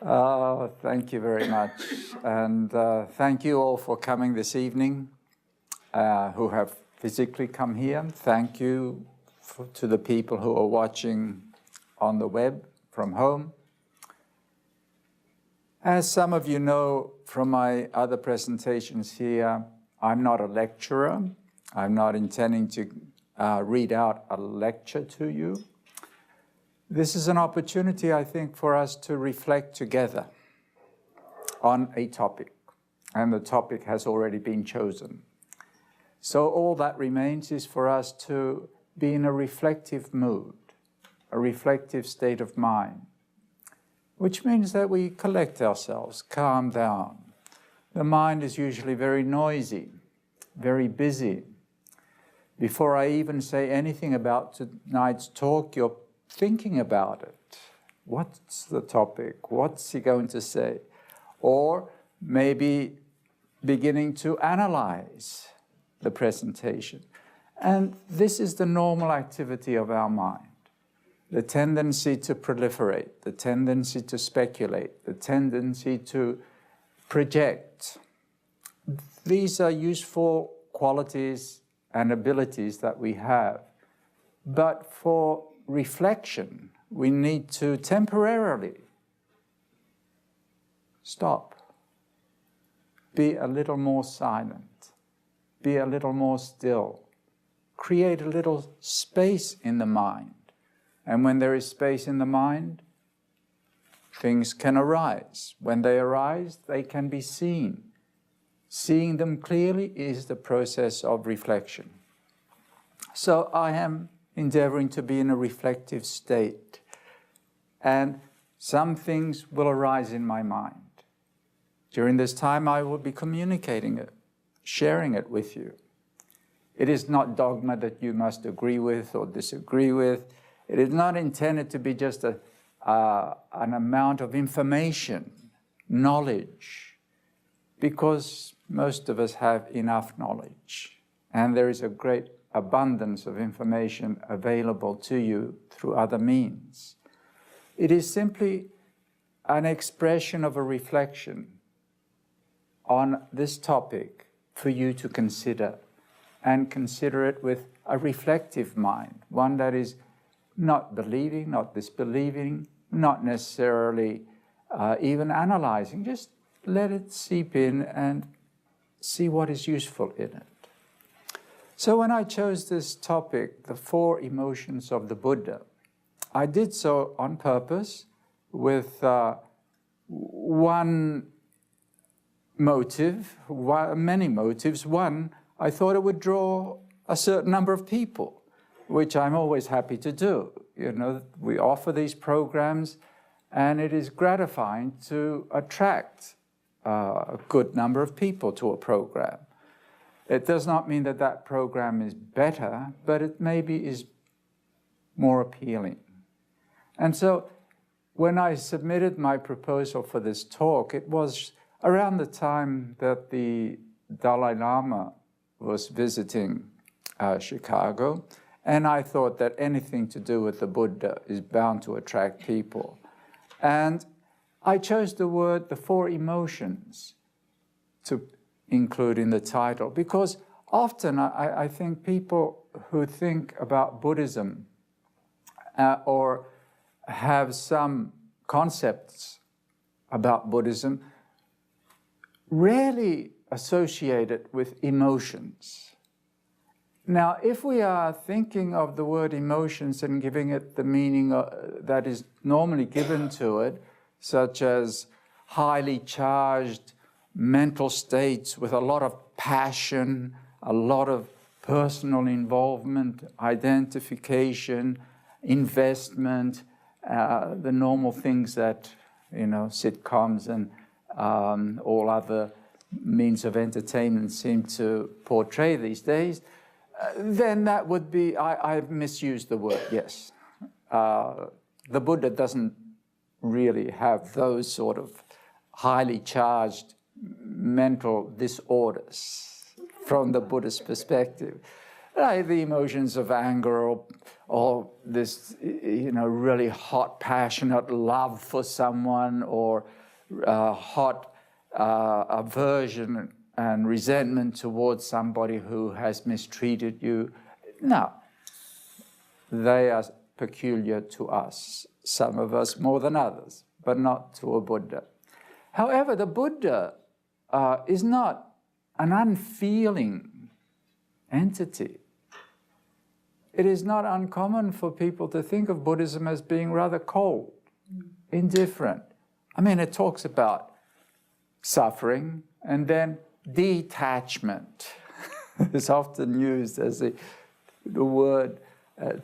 Thank you very much. And thank you all for coming this evening, who have physically come here. Thank you to the people who are watching on the web from home. As some of you know from my other presentations here, I'm not a lecturer. I'm not intending to read out a lecture to you. This is an opportunity, I think, for us to reflect together on a topic, and the topic has already been chosen. So all that remains is for us to be in a reflective mood, a reflective state of mind, which means that we collect ourselves, calm down. The mind is usually very noisy, very busy. Before I even say anything about tonight's talk, you're thinking about it. What's the topic? What's he going to say? Or maybe beginning to analyze the presentation. And this is the normal activity of our mind. The tendency to proliferate, the tendency to speculate, the tendency to project. These are useful qualities and abilities that we have. But for reflection, we need to temporarily stop, be a little more silent, be a little more still, create a little space in the mind. And when there is space in the mind, things can arise. When they arise, they can be seen. Seeing them clearly is the process of reflection. So I am endeavoring to be in a reflective state, and some things will arise in my mind. During this time, I will be communicating it, sharing it with you. It is not dogma that you must agree with or disagree with. It is not intended to be just an amount of information, knowledge, because most of us have enough knowledge, and there is a great abundance of information available to you through other means. It is simply an expression of a reflection on this topic for you to consider, and consider it with a reflective mind, one that is not believing, not disbelieving, not necessarily even analyzing. Just let it seep in and see what is useful in it. So when I chose this topic, the 4 emotions of the Buddha, I did so on purpose with one motive, many motives. One, I thought it would draw a certain number of people, which I'm always happy to do. You know, we offer these programs, and it is gratifying to attract a good number of people to a program. It does not mean that that program is better, but it maybe is more appealing. And so when I submitted my proposal for this talk, it was around the time that the Dalai Lama was visiting Chicago, and I thought that anything to do with the Buddha is bound to attract people. And I chose the 4 emotions to include in the title, because often I think people who think about Buddhism or have some concepts about Buddhism rarely associate it with emotions. Now, if we are thinking of the word emotions and giving it the meaning that is normally given to it, such as highly charged mental states with a lot of passion, a lot of personal involvement, identification, investment, the normal things that, you know, sitcoms and all other means of entertainment seem to portray these days, then that would be, I've misused the word, yes. The Buddha doesn't really have those sort of highly charged mental disorders from the Buddhist perspective. Like the emotions of anger or this, you know, really hot, passionate love for someone, or hot aversion and resentment towards somebody who has mistreated you. No, they are peculiar to us, some of us more than others, but not to a Buddha. However, the Buddha is not an unfeeling entity. It is not uncommon for people to think of Buddhism as being rather cold, indifferent. I mean, it talks about suffering and then detachment. It's often used as the word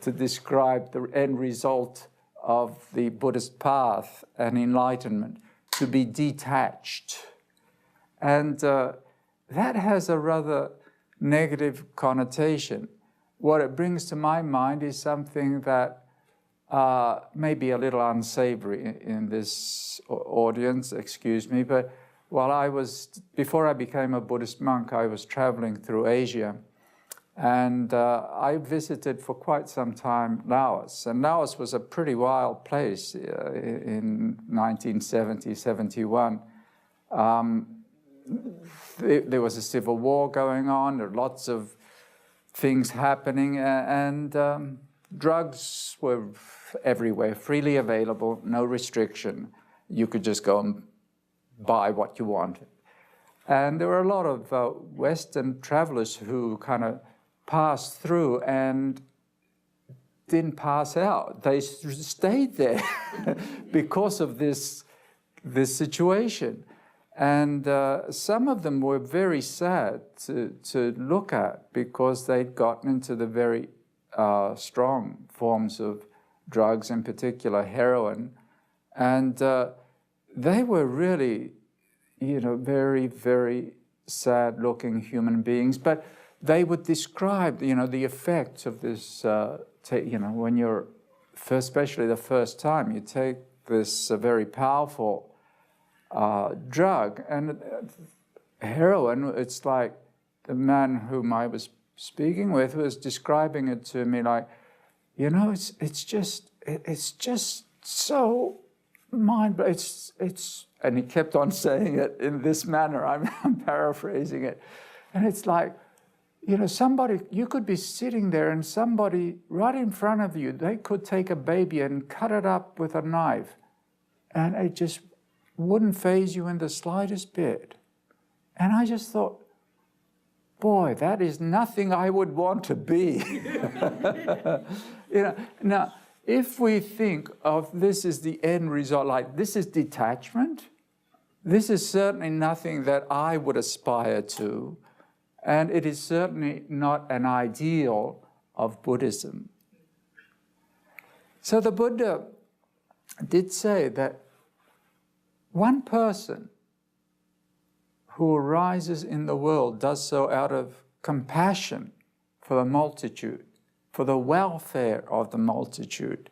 to describe the end result of the Buddhist path and enlightenment, to be detached. And that has a rather negative connotation. What it brings to my mind is something that may be a little unsavory in this audience, excuse me, but before I became a Buddhist monk, I was traveling through Asia, and I visited for quite some time Laos. And Laos was a pretty wild place in 1970, 71. There was a civil war going on, there were lots of things happening, and drugs were everywhere, freely available, no restriction. You could just go and buy what you wanted. And there were a lot of Western travelers who kind of passed through and didn't pass out. They stayed there because of this situation. And some of them were very sad to look at, because they'd gotten into the very strong forms of drugs, in particular heroin. And they were really, very, very sad-looking human beings. But they would describe, the effects of this, when you're, especially the first time, you take this very powerful drug. And heroin, it's like the man whom I was speaking with was describing it to me like, it's just so and he kept on saying it in this manner. I'm paraphrasing it. And it's like, somebody, you could be sitting there and somebody right in front of you, they could take a baby and cut it up with a knife, and it just wouldn't faze you in the slightest bit. And I just thought, boy, that is nothing I would want to be. Now, if we think of this as the end result, like this is detachment, this is certainly nothing that I would aspire to, and it is certainly not an ideal of Buddhism. So the Buddha did say that one person who arises in the world does so out of compassion for the multitude, for the welfare of the multitude,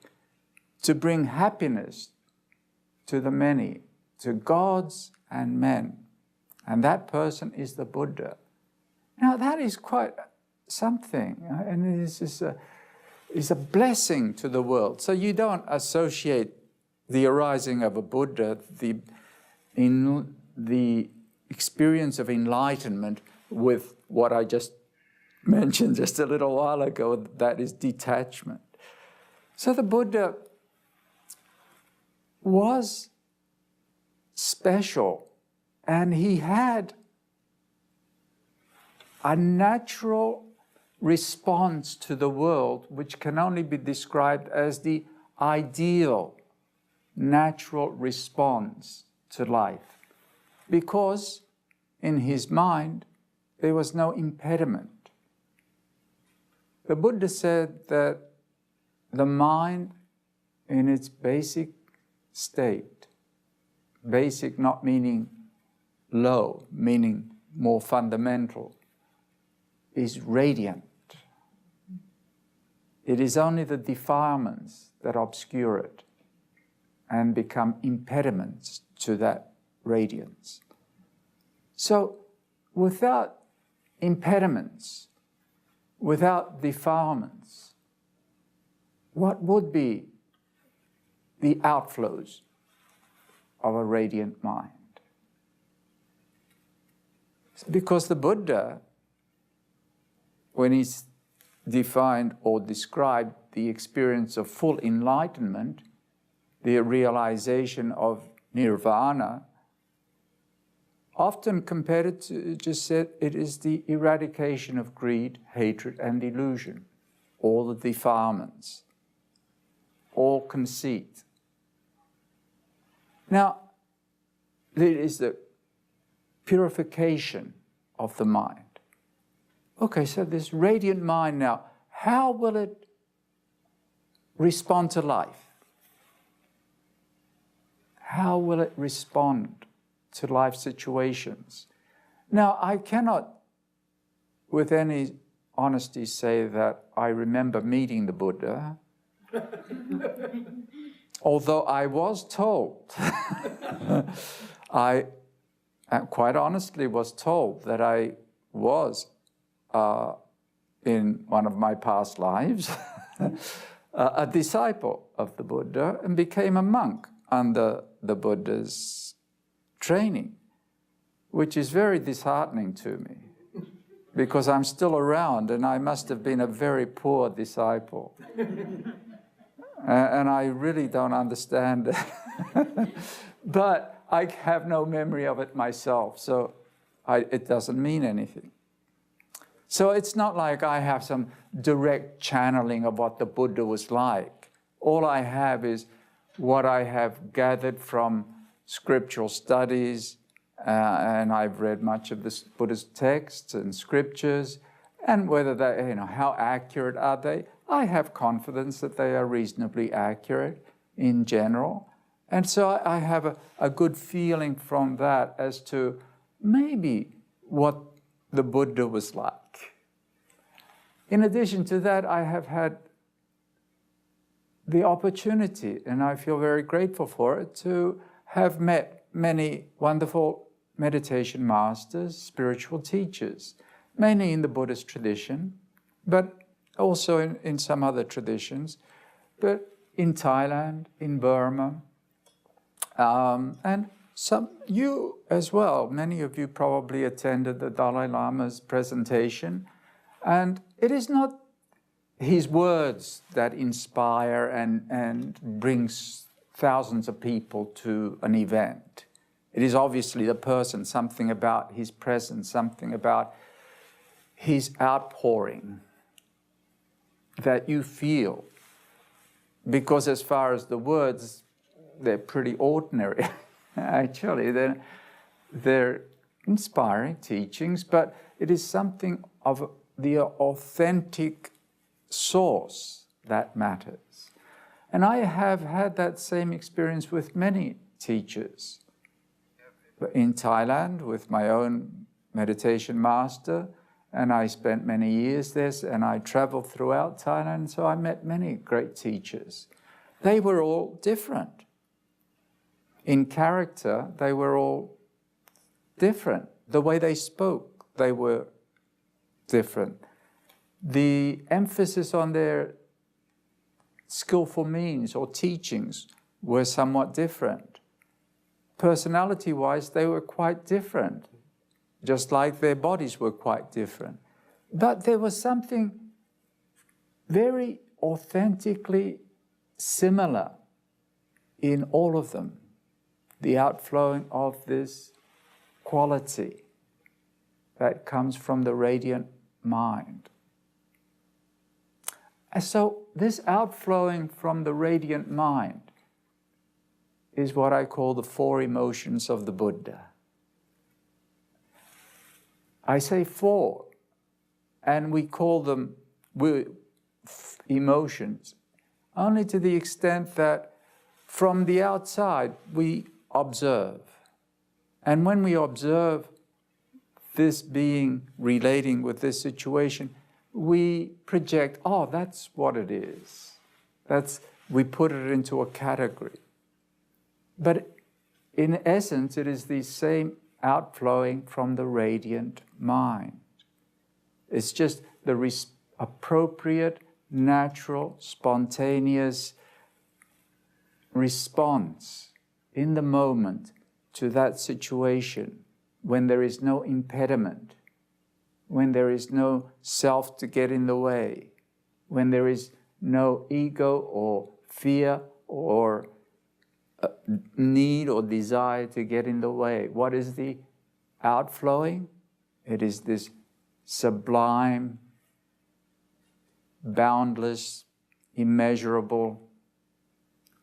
to bring happiness to the many, to gods and men. And that person is the Buddha. Now that is quite something, and it is a blessing to the world. So you don't associate the arising of a Buddha, the experience of enlightenment, with what I just mentioned just a little while ago, that is detachment. So the Buddha was special, and he had a natural response to the world which can only be described as the ideal natural response to life, because in his mind there was no impediment. The Buddha said that the mind in its basic state, basic not meaning low, meaning more fundamental, is radiant. It is only the defilements that obscure it and become impediments to that radiance. So without impediments, without defilements, what would be the outflows of a radiant mind. Because the Buddha, when he's defined or described the experience of full enlightenment, the realization of nirvana, often compared it to, just said, it is the eradication of greed, hatred, and delusion, all the defilements, all conceit. Now, it is the purification of the mind. Okay, so this radiant mind now, how will it respond to life? How will it respond to life situations? Now, I cannot, with any honesty, say that I remember meeting the Buddha, although I was told, I quite honestly was told that I was, in one of my past lives, a disciple of the Buddha and became a monk under the Buddha's training, which is very disheartening to me because I'm still around and I must have been a very poor disciple. And I really don't understand it. But I have no memory of it myself, so it doesn't mean anything. So it's not like I have some direct channeling of what the Buddha was like. All I have is what I have gathered from scriptural studies, and I've read much of the Buddha's texts and scriptures, and whether they, how accurate are they? I have confidence that they are reasonably accurate in general. And so I have a good feeling from that as to maybe what the Buddha was like. In addition to that, I have had the opportunity, and I feel very grateful for it, to have met many wonderful meditation masters, spiritual teachers, mainly in the Buddhist tradition, but also in some other traditions, but in Thailand, in Burma, and you as well. Many of you probably attended the Dalai Lama's presentation, and it is not his words that inspire and brings thousands of people to an event. It is obviously the person, something about his presence, something about his outpouring that you feel. Because as far as the words, they're pretty ordinary. Actually, they're inspiring teachings, but it is something of the authentic source that matters. And I have had that same experience with many teachers. In Thailand, with my own meditation master, and I spent many years there, and I traveled throughout Thailand, so I met many great teachers. They were all different. In character, they were all different. The way they spoke, they were different. The emphasis on their skillful means or teachings were somewhat different. Personality-wise, they were quite different, just like their bodies were quite different. But there was something very authentically similar in all of them, the outflowing of this quality that comes from the radiant mind. And so this outflowing from the radiant mind is what I call the four emotions of the Buddha. I say four, and we call them emotions only to the extent that from the outside we observe. And when we observe this being relating with this situation, we project, oh, that's what it is. We put it into a category. But in essence, it is the same outflowing from the radiant mind. It's just the appropriate, natural, spontaneous response in the moment to that situation when there is no impediment, when there is no self to get in the way, when there is no ego or fear or need or desire to get in the way. What is the outflowing? It is this sublime, boundless, immeasurable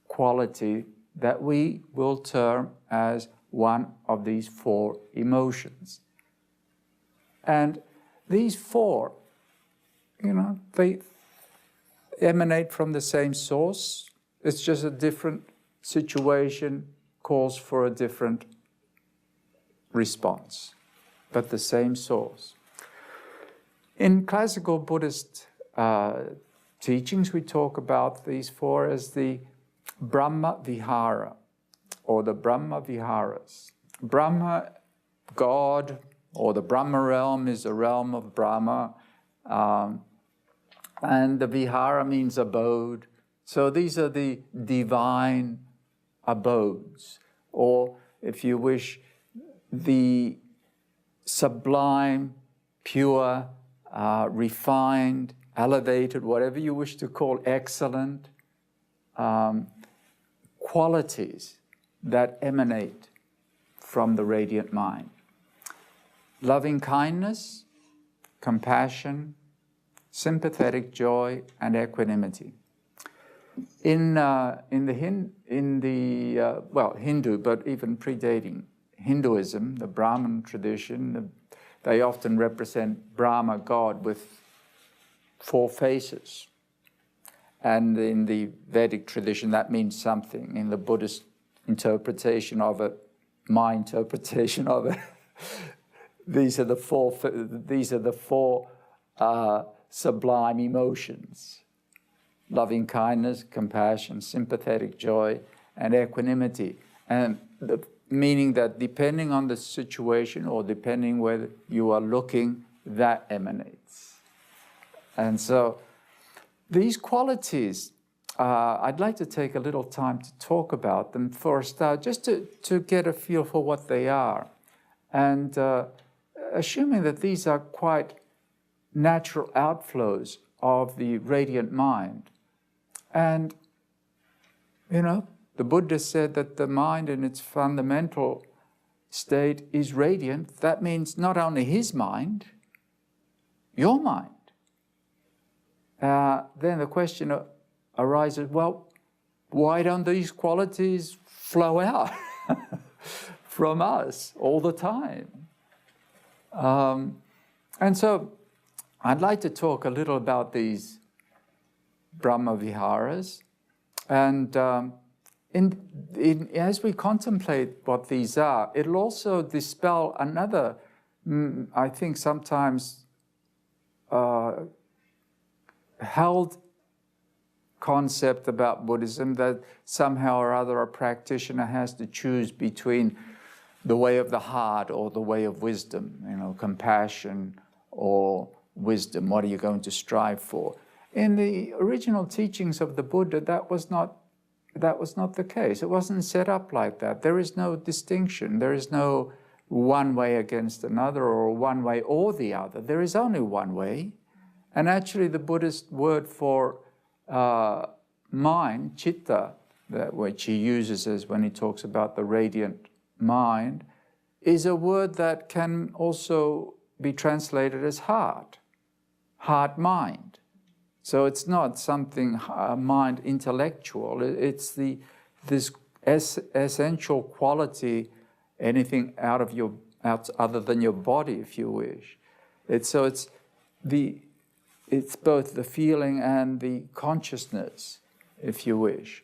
quality that we will term as one of these four emotions. And these four, they emanate from the same source. It's just a different situation calls for a different response, but the same source. In classical Buddhist teachings, we talk about these four as the Brahma Vihara, or the Brahma Viharas. Brahma, God, or the Brahma realm is the realm of Brahma, and the Vihara means abode. So these are the divine abodes, or if you wish, the sublime, pure, refined, elevated, whatever you wish to call, excellent qualities that emanate from the radiant mind. Loving kindness, compassion, sympathetic joy, and equanimity. In Hindu, but even predating Hinduism, the Brahman tradition, they often represent Brahma, God, with four faces. And in the Vedic tradition, that means something. In the Buddhist interpretation of it, my interpretation of it, these are the four sublime emotions: loving kindness, compassion, sympathetic joy, and equanimity. And meaning that depending on the situation or depending where you are looking, that emanates. And so these qualities, I'd like to take a little time to talk about them for a start, just to get a feel for what they are. And assuming that these are quite natural outflows of the radiant mind. And, the Buddha said that the mind in its fundamental state is radiant. That means not only his mind, your mind. Then the question arises, well, why don't these qualities flow out from us all the time? And so I'd like to talk a little about these Brahma Viharas. And as we contemplate what these are, it'll also dispel another, I think sometimes held concept about Buddhism, that somehow or other a practitioner has to choose between the way of the heart or the way of wisdom, compassion or wisdom. What are you going to strive for? In the original teachings of the Buddha, that was not the case. It wasn't set up like that. There is no distinction. There is no one way against another or one way or the other. There is only one way. And actually the Buddhist word for mind, citta, which he uses as when he talks about the radiant mind, is a word that can also be translated as heart mind. So it's not something mind intellectual. It's this essential quality, anything other than your body, if you wish. It's both the feeling and the consciousness, if you wish.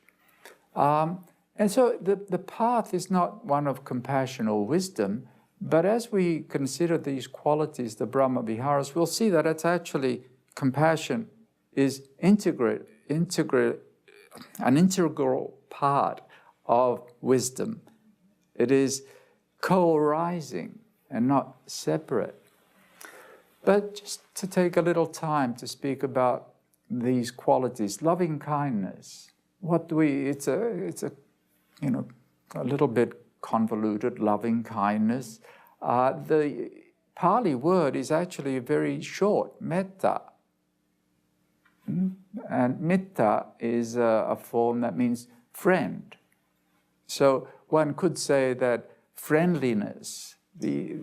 And so the path is not one of compassion or wisdom, but as we consider these qualities, the Brahma Viharas, we'll see that it's actually compassion is an integral part of wisdom. It is co-arising and not separate. But just to take a little time to speak about these qualities, loving kindness. It's a a little bit convoluted, loving kindness. The Pali word is actually very short, metta. And metta is a form that means friend. So one could say that friendliness, the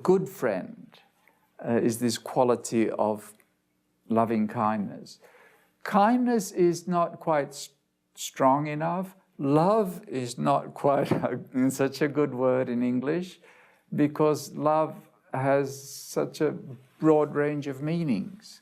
good friend, is this quality of loving kindness. Kindness is not quite strong enough. Love is not quite such a good word in English, because love has such a broad range of meanings.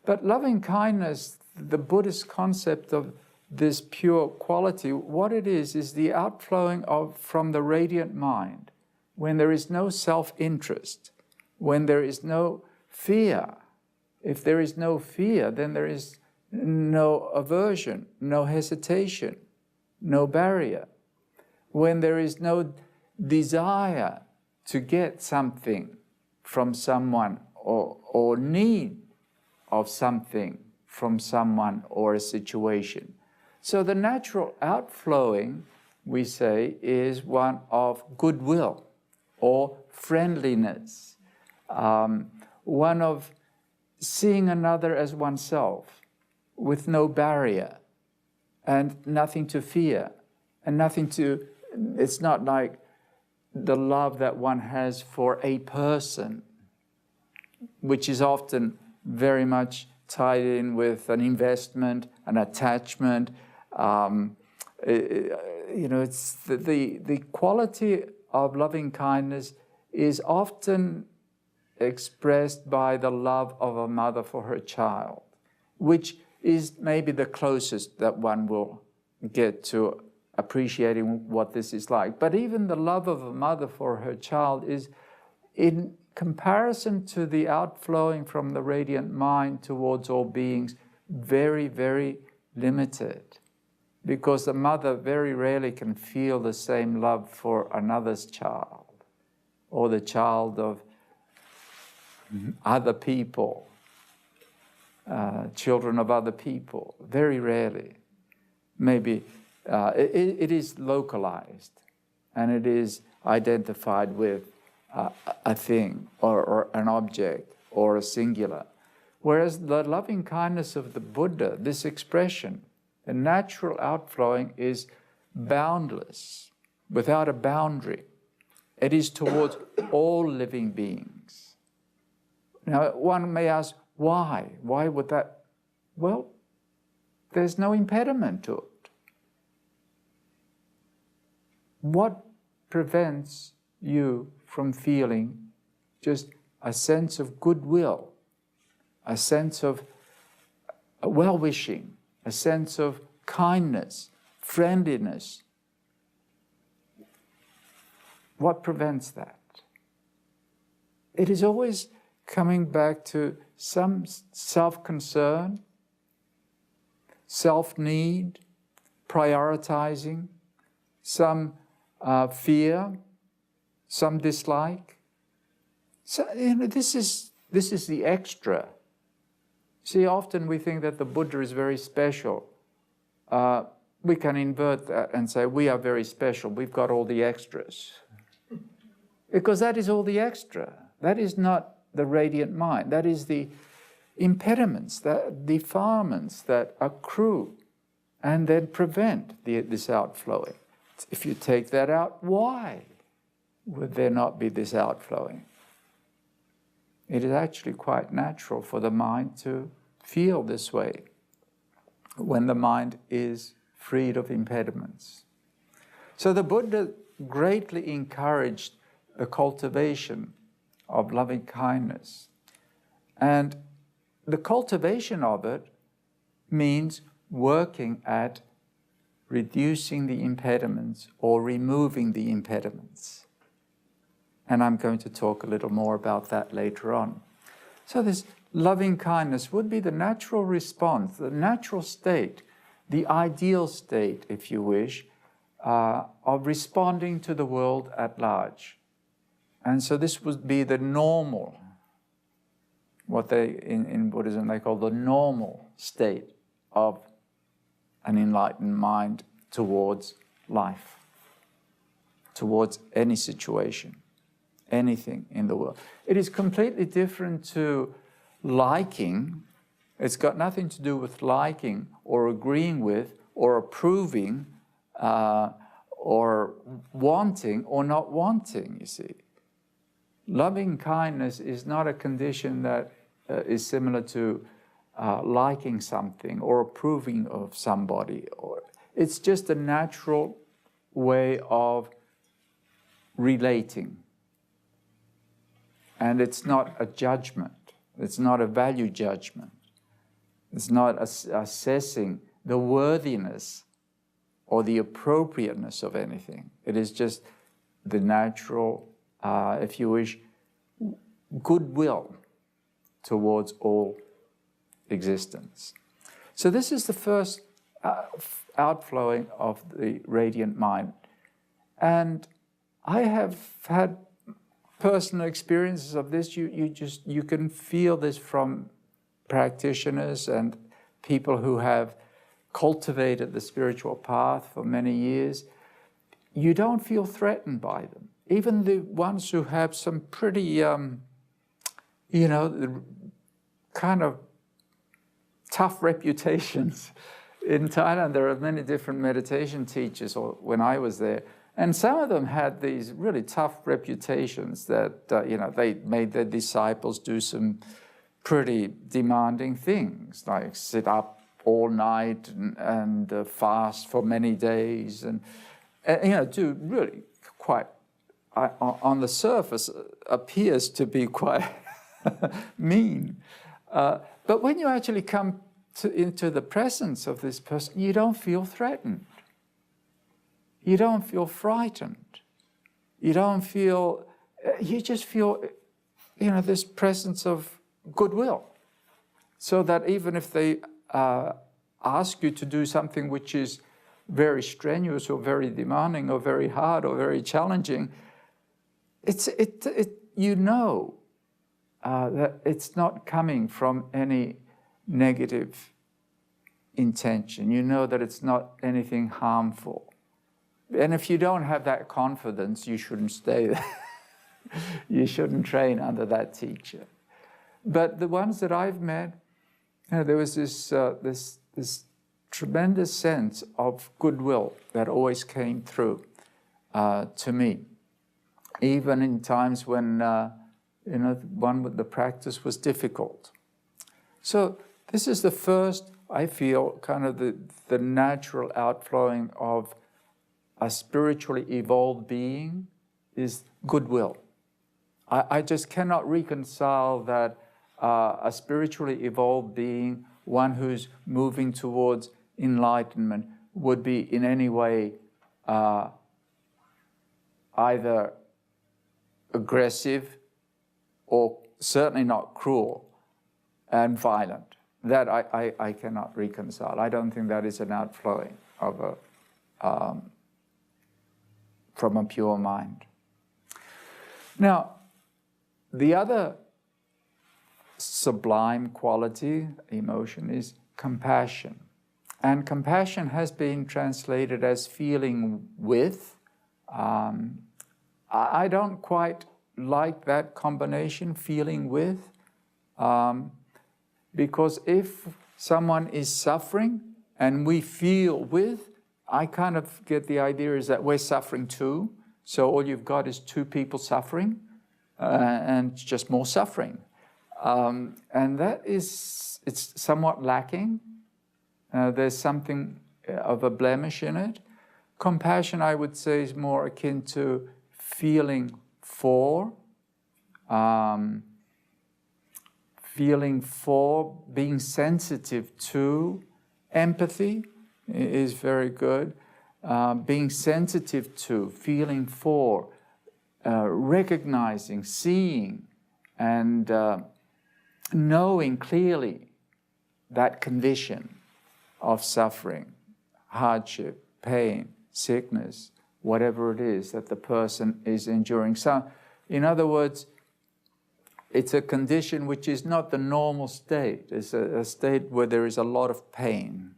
But loving kindness, the Buddhist concept of this pure quality, what it is the outflowing from the radiant mind, when there is no self-interest, when there is no fear. If there is no fear, then there is no aversion, no hesitation, no barrier. When there is no desire to get something from someone or need of something from someone or a situation. So the natural outflowing, we say, is one of goodwill or friendliness, one of seeing another as oneself with no barrier and nothing to fear and nothing to, it's not like the love that one has for a person, which is often very much tied in with an investment, an attachment. It's the quality of loving kindness is often expressed by the love of a mother for her child, which is maybe the closest that one will get to appreciating what this is like. But even the love of a mother for her child is, in comparison to the outflowing from the radiant mind towards all beings, very, very limited. Because the mother very rarely can feel the same love for another's child or the child of other people, children of other people, very rarely. Maybe it is localized and it is identified with a thing or an object or a singular. Whereas the loving kindness of the Buddha, this expression, the natural outflowing, is boundless, without a boundary. It is towards all living beings. Now, one may ask, why? Why would that? Well, there's no impediment to it. What prevents you from feeling just a sense of goodwill, a sense of well-wishing, a sense of kindness, friendliness? What prevents that? It is always coming back to some self-concern, self-need, prioritizing, some fear, some dislike. So, this is the extra. See, often we think that the Buddha is very special. We can invert that and say, we are very special, we've got all the extras. Because that is all the extra. That is not the radiant mind. That is the impediments, the defilements that accrue and then prevent this outflowing. If you take that out, why would there not be this outflowing? It is actually quite natural for the mind to feel this way when the mind is freed of impediments. So the Buddha greatly encouraged the cultivation of loving kindness. And the cultivation of it means working at reducing the impediments or removing the impediments. And I'm going to talk a little more about that later on. So this loving kindness would be the natural response, the natural state, the ideal state, if you wish, of responding to the world at large. And so this would be the normal, what they, in Buddhism, they call the normal state of an enlightened mind towards life. towards any situation, anything in the world. It is completely different to liking. It's got nothing to do with liking or agreeing with or approving or wanting or not wanting, you see. Loving kindness is not a condition that is similar to liking something or approving of somebody. It's just a natural way of relating. And it's not a judgment. It's not a value judgment. It's not assessing the worthiness or the appropriateness of anything. It is just the natural, if you wish, goodwill towards all existence. So this is the first outflowing of the radiant mind. And I have had personal experiences of this. You can feel this from practitioners and people who have cultivated the spiritual path for many years. You don't feel threatened by them. Even the ones who have some pretty, kind of tough reputations. In Thailand, there are many different meditation teachers, or when I was there, and some of them had these really tough reputations that, they made their disciples do some pretty demanding things, like sit up all night and fast for many days, and do really quite, on the surface, appears to be quite mean. But when you actually come into the presence of this person, you don't feel threatened. You don't feel frightened. You don't feel, you just feel, this presence of goodwill. So that even if they ask you to do something which is very strenuous or very demanding or very hard or very challenging, that it's not coming from any negative intention. You know that it's not anything harmful. And if you don't have that confidence, you shouldn't stay there. You shouldn't train under that teacher. But the ones that I've met, there was this tremendous sense of goodwill that always came through to me, even in times when the practice was difficult. So this is the first, I feel, kind of the natural outflowing of a spiritually evolved being is goodwill. I just cannot reconcile that a spiritually evolved being, one who's moving towards enlightenment, would be in any way either aggressive or certainly not cruel and violent. That I cannot reconcile. I don't think that is an outflowing of from a pure mind. Now, the other sublime quality, emotion, is compassion. And compassion has been translated as feeling with. I don't quite like that combination, feeling with, because if someone is suffering and we feel with, I kind of get the idea is that we're suffering too. So all you've got is two people suffering and just more suffering. And it's somewhat lacking. There's something of a blemish in it. Compassion, I would say, is more akin to feeling for, being sensitive to. Empathy is very good. Being sensitive to, feeling for, recognizing, seeing, and knowing clearly that condition of suffering, hardship, pain, sickness, whatever it is that the person is enduring. So, in other words, it's a condition which is not the normal state. It's a state where there is a lot of pain.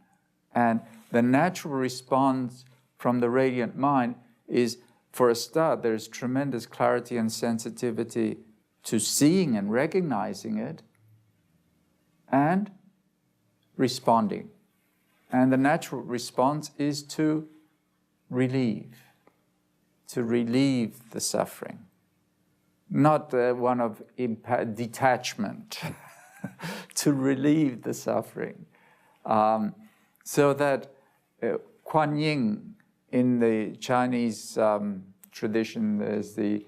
And the natural response from the radiant mind is for a start, there's tremendous clarity and sensitivity to seeing and recognizing it and responding. And the natural response is to relieve the suffering. Not one of detachment, to relieve the suffering. So that Kuan Yin, in the Chinese tradition, is the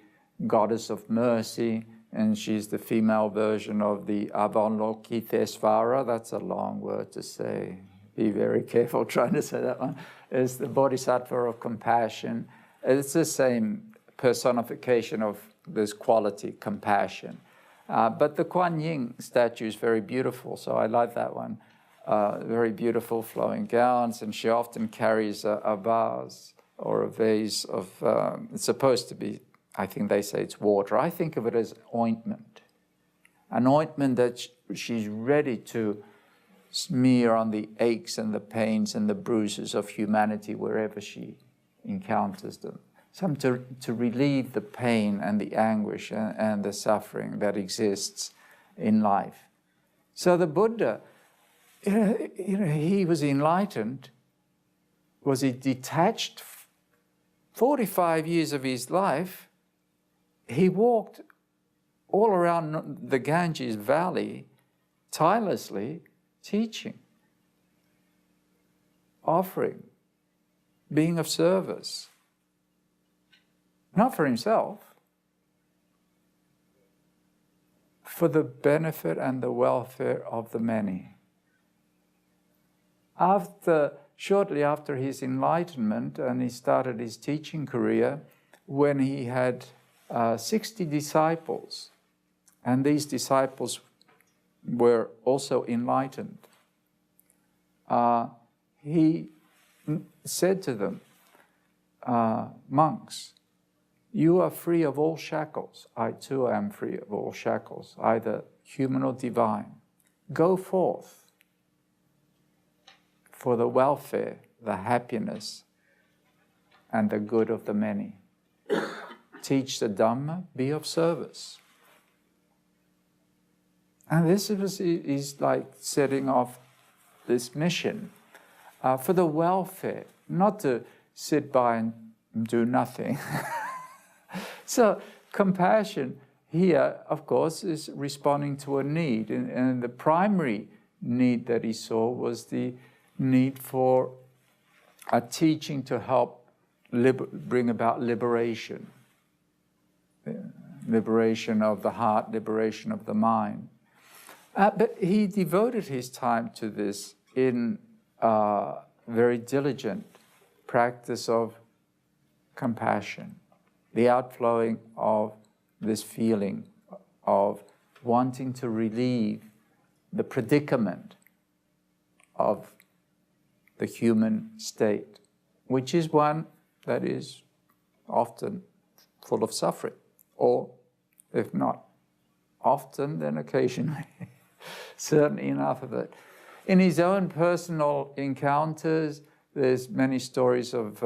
goddess of mercy, and she's the female version of the Avalokitesvara. That's a long word to say. Be very careful trying to say that one. It's the bodhisattva of compassion. It's the same personification of this quality, compassion. But the Kuan Yin statue is very beautiful, so I like that one. Very beautiful flowing gowns, and she often carries a vase or a vase of, it's supposed to be, I think they say it's water. I think of it as ointment. An ointment that she's ready to smear on the aches and the pains and the bruises of humanity wherever she encounters them. Some to relieve the pain and the anguish and the suffering that exists in life. So the Buddha, he was enlightened. Was he detached? 45 years of his life, he walked all around the Ganges Valley, tirelessly teaching, offering, being of service. Not for himself, for the benefit and the welfare of the many. Shortly after his enlightenment, and he started his teaching career, when he had 60 disciples, and these disciples were also enlightened, he said to them, monks, you are free of all shackles. I too am free of all shackles, either human or divine. Go forth for the welfare, the happiness, and the good of the many. Teach the Dhamma, be of service. And this is like setting off this mission for the welfare, not to sit by and do nothing. So compassion here, of course, is responding to a need. And the primary need that he saw was the need for a teaching to help bring about liberation. Liberation of the heart, liberation of the mind. But he devoted his time to this in very diligent practice of compassion, the outflowing of this feeling of wanting to relieve the predicament of the human state, which is one that is often full of suffering, or if not often, then occasionally, certainly enough of it. In his own personal encounters, there's many stories of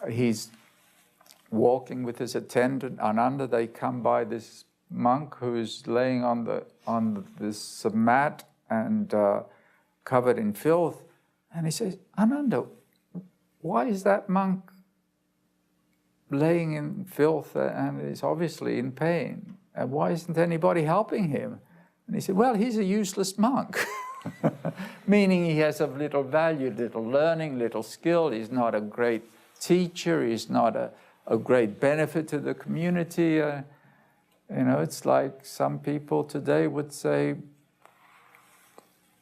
he's walking with his attendant Ananda. They come by this monk who's laying on this mat and covered in filth, and he says, Ananda, why is that monk laying in filth and is obviously in pain? And why isn't anybody helping him? And he said, well, he's a useless monk. Meaning he has of little value, little learning, little skill. He's not a great teacher. He's not a great benefit to the community. It's like some people today would say,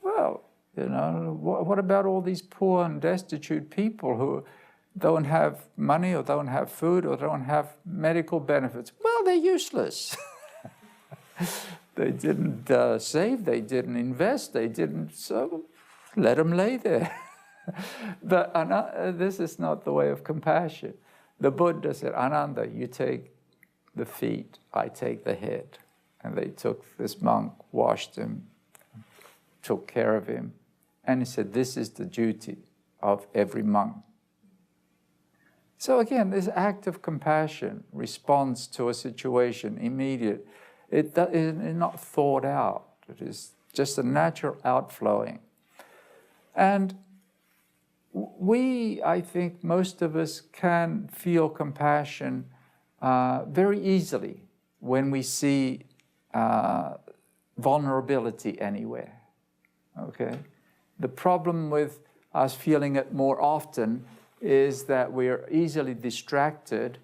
well, what about all these poor and destitute people who don't have money or don't have food or don't have medical benefits? Well, they're useless. They didn't save, they didn't invest, so let them lay there. But this is not the way of compassion. The Buddha said, Ananda, you take the feet, I take the head. And they took this monk, washed him, took care of him. And he said, this is the duty of every monk. So again, this act of compassion, response to a situation, immediate, it is not thought out. It is just a natural outflowing. And I think most of us can feel compassion very easily when we see vulnerability anywhere, okay? The problem with us feeling it more often is that we're easily distracted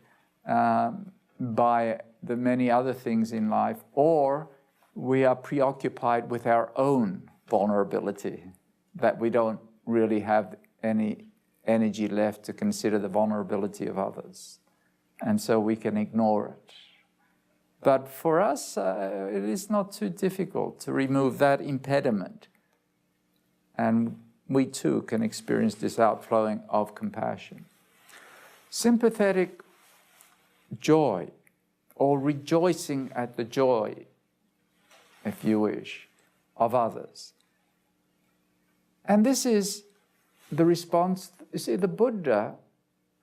by the many other things in life, or we are preoccupied with our own vulnerability, that we don't really have any energy left to consider the vulnerability of others. And so we can ignore it. But for us, it is not too difficult to remove that impediment. And we too can experience this outflowing of compassion. Sympathetic joy, or rejoicing at the joy, if you wish, of others. And this is the response, you see, the Buddha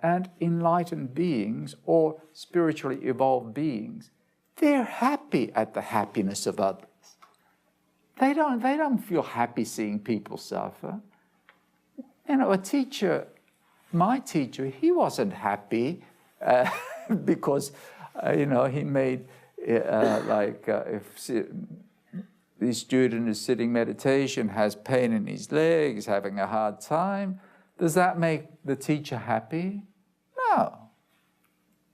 and enlightened beings, or spiritually evolved beings, they're happy at the happiness of others. They don't feel happy seeing people suffer. You know, my teacher, he wasn't happy because, he made, if the student is sitting meditation, has pain in his legs, having a hard time, does that make the teacher happy? No.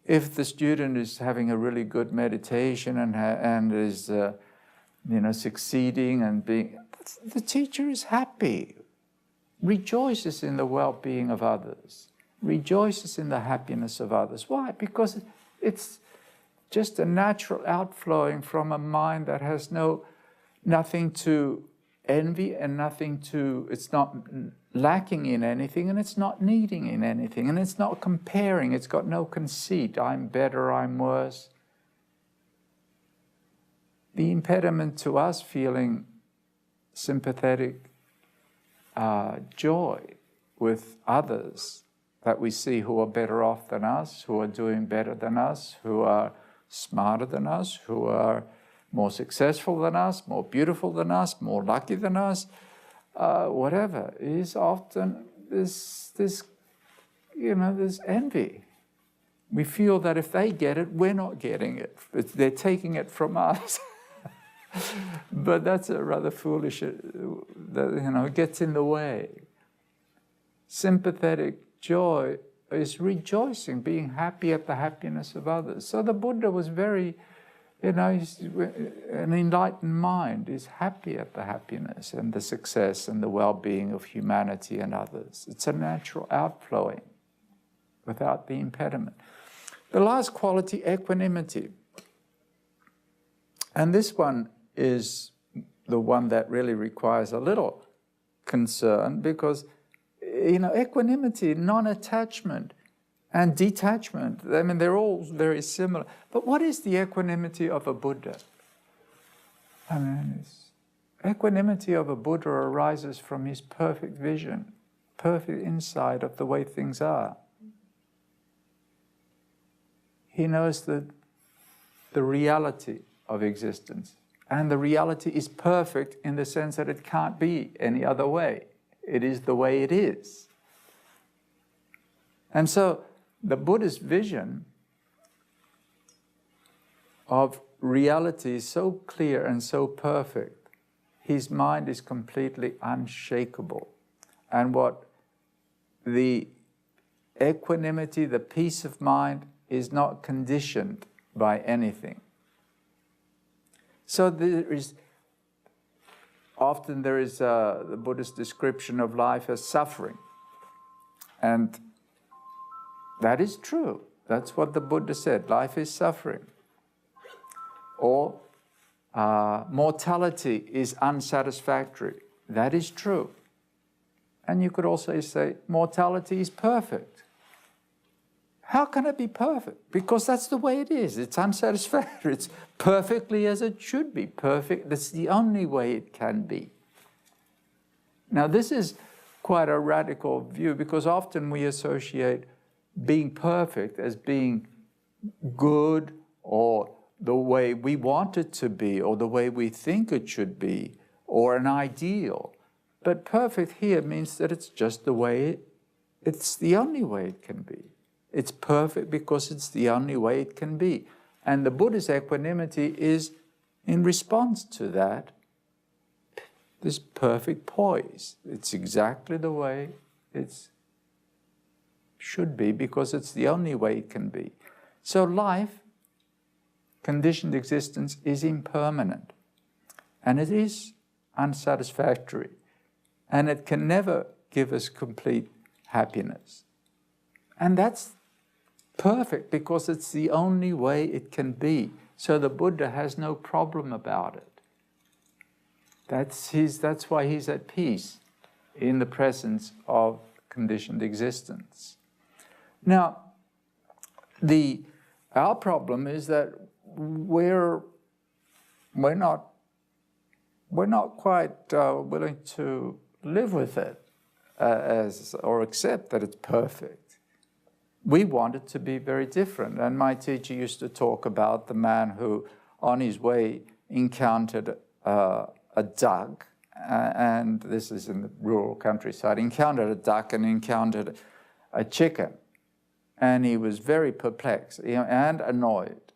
If the student is having a really good meditation and is, succeeding and the teacher is happy, rejoices in the well-being of others, rejoices in the happiness of others. Why? Because it's just a natural outflowing from a mind that has nothing to envy and it's not lacking in anything, and it's not needing in anything, and it's not comparing, it's got no conceit, I'm better, I'm worse. The impediment to us feeling sympathetic joy with others that we see who are better off than us, who are doing better than us, who are smarter than us, who are more successful than us, more beautiful than us, more lucky than us, whatever, is often this envy. We feel that if they get it, we're not getting it. They're taking it from us. But that's a rather foolish, it gets in the way. Sympathetic joy is rejoicing, being happy at the happiness of others. So the Buddha was very, an enlightened mind is happy at the happiness and the success and the well-being of humanity and others. It's a natural outflowing without the impediment. The last quality, equanimity. And this one is the one that really requires a little concern, because, equanimity, non-attachment, and detachment, they're all very similar. But what is the equanimity of a Buddha? Equanimity of a Buddha arises from his perfect vision, perfect insight of the way things are. He knows the reality of existence. And the reality is perfect in the sense that it can't be any other way. It is the way it is. And so the Buddha's vision of reality is so clear and so perfect. His mind is completely unshakable. And what the equanimity, the peace of mind, is not conditioned by anything. So there is the Buddhist description of life as suffering. And that is true. That's what the Buddha said. Life is suffering. Or mortality is unsatisfactory. That is true. And you could also say mortality is perfect. How can it be perfect? Because that's the way it is. It's unsatisfactory. It's perfectly as it should be. Perfect. That's the only way it can be. Now, this is quite a radical view, because often we associate being perfect as being good or the way we want it to be or the way we think it should be or an ideal. But perfect here means that it's just the way it's the only way it can be. It's perfect because it's the only way it can be. And the Buddha's equanimity is in response to that, this perfect poise. It's exactly the way it should be because it's the only way it can be. So life, conditioned existence, is impermanent. And it is unsatisfactory. And it can never give us complete happiness. And that's perfect because it's the only way it can be. So the Buddha has no problem about it. That's why he's at peace in the presence of conditioned existence. Now, our problem is that we're not quite willing to live with it or accept that it's perfect. We want it to be very different. And my teacher used to talk about the man who, on his way, encountered a duck, and this is in the rural countryside, encountered a duck and encountered a chicken. And he was very perplexed and annoyed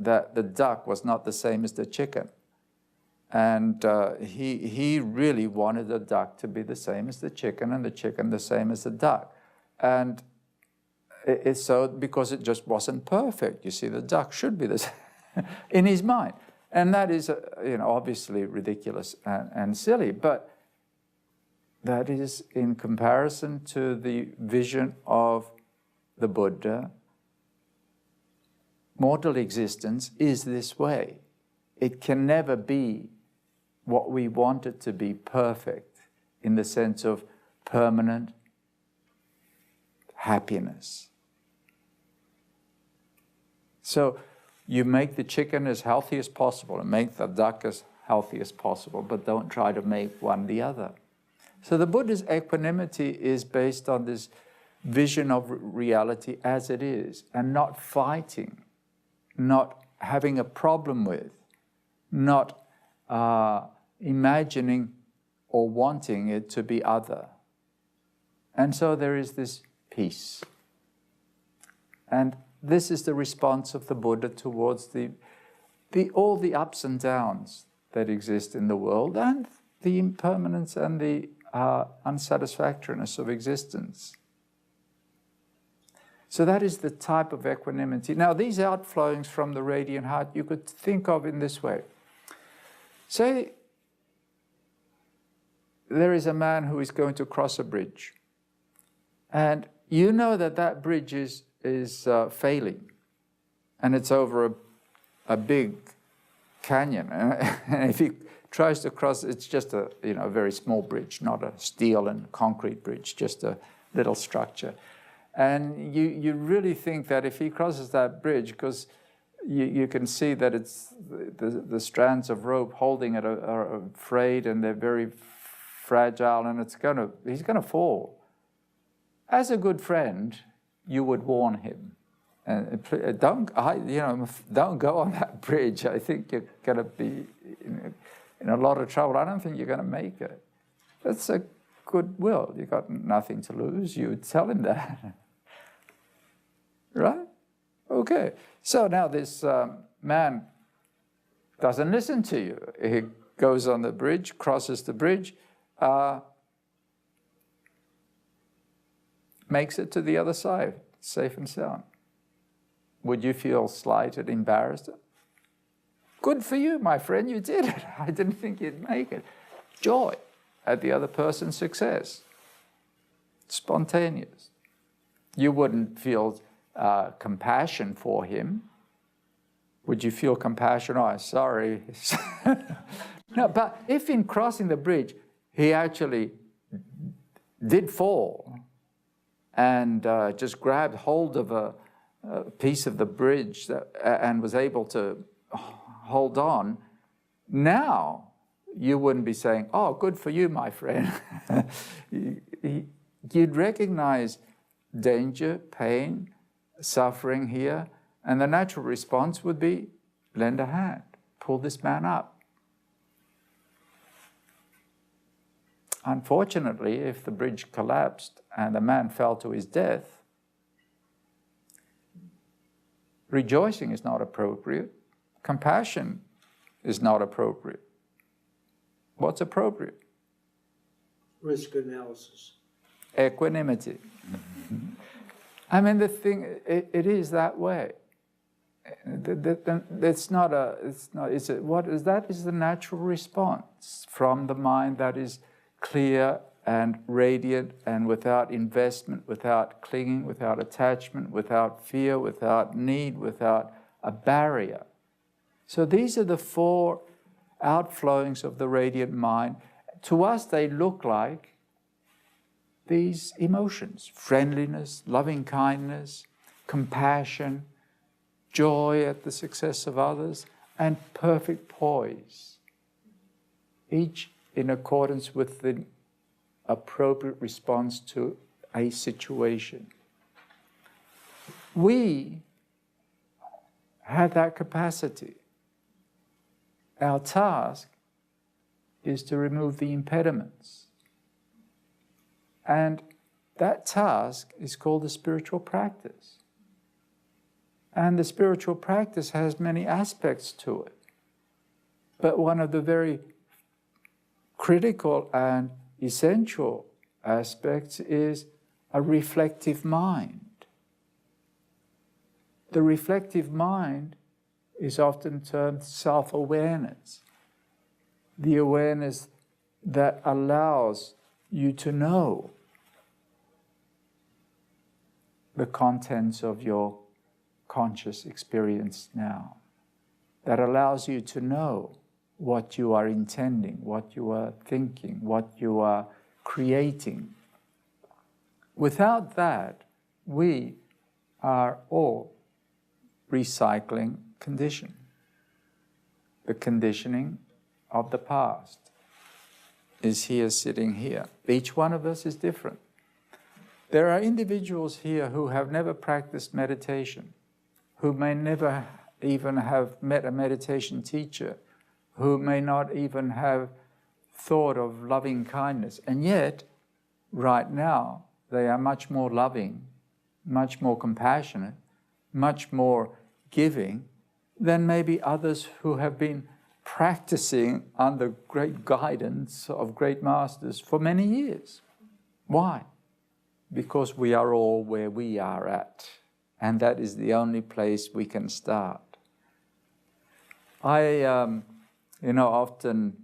that the duck was not the same as the chicken. And he really wanted the duck to be the same as the chicken and the chicken the same as the duck. And it's so because it just wasn't perfect. You see, the duck should be the same in his mind. And that is, obviously ridiculous and silly, but that is in comparison to the vision of the Buddha. Mortal existence is this way. It can never be what we want it to be, perfect, in the sense of permanent happiness. So you make the chicken as healthy as possible and make the duck as healthy as possible, but don't try to make one the other. So the Buddha's equanimity is based on this vision of reality as it is, and not fighting, not having a problem with, not imagining or wanting it to be other. And so there is this peace. And this is the response of the Buddha towards all the ups and downs that exist in the world and the impermanence and the unsatisfactoriness of existence. So that is the type of equanimity. Now, these outflowings from the radiant heart you could think of in this way. Say there is a man who is going to cross a bridge, and you know that bridge is failing, and it's over a big canyon. And if he tries to cross, it's just a very small bridge, not a steel and concrete bridge, just a little structure. And you really think that if he crosses that bridge, because you can see that it's the strands of rope holding it are frayed and they're very fragile, and he's gonna fall. As a good friend, you would warn him, and don't go on that bridge. I think you're gonna be in a lot of trouble. I don't think you're gonna make it. That's a goodwill. You got nothing to lose. You would tell him that. Right? Okay. So now this man doesn't listen to you. He goes on the bridge, crosses the bridge, makes it to the other side, safe and sound. Would you feel slighted, embarrassed? Good for you, my friend, you did it. I didn't think you'd make it. Joy at the other person's success. Spontaneous. You wouldn't feel compassion for him. Would you feel compassion? Oh, sorry. No, but if in crossing the bridge, he actually did fall and just grabbed hold of a piece of the bridge and was able to hold on, now you wouldn't be saying, oh, good for you, my friend. You'd recognize danger, pain, suffering here, and the natural response would be, lend a hand, pull this man up. Unfortunately, if the bridge collapsed and the man fell to his death, rejoicing is not appropriate, compassion is not appropriate. What's appropriate? Risk analysis. Equanimity. I mean, the thing, it is that way. It's not, what is that? Is the natural response from the mind that is clear and radiant and without investment, without clinging, without attachment, without fear, without need, without a barrier. So these are the four outflowings of the radiant mind. To us, they look like these emotions: friendliness, loving kindness, compassion, joy at the success of others, and perfect poise, each in accordance with the appropriate response to a situation. We have that capacity. Our task is to remove the impediments. And that task is called the spiritual practice. And the spiritual practice has many aspects to it. But one of the very critical and essential aspects is a reflective mind. The reflective mind is often termed self-awareness. The awareness that allows you to know the contents of your conscious experience now. That allows you to know what you are intending, what you are thinking, what you are creating. Without that, we are all recycling condition, the conditioning of the past is here, sitting here. Each one of us is different. There are individuals here who have never practiced meditation, who may never even have met a meditation teacher, who may not even have thought of loving kindness, and yet, right now, they are much more loving, much more compassionate, much more giving than maybe others who have been practicing under great guidance of great masters for many years. Why? Because we are all where we are at, and that is the only place we can start. Often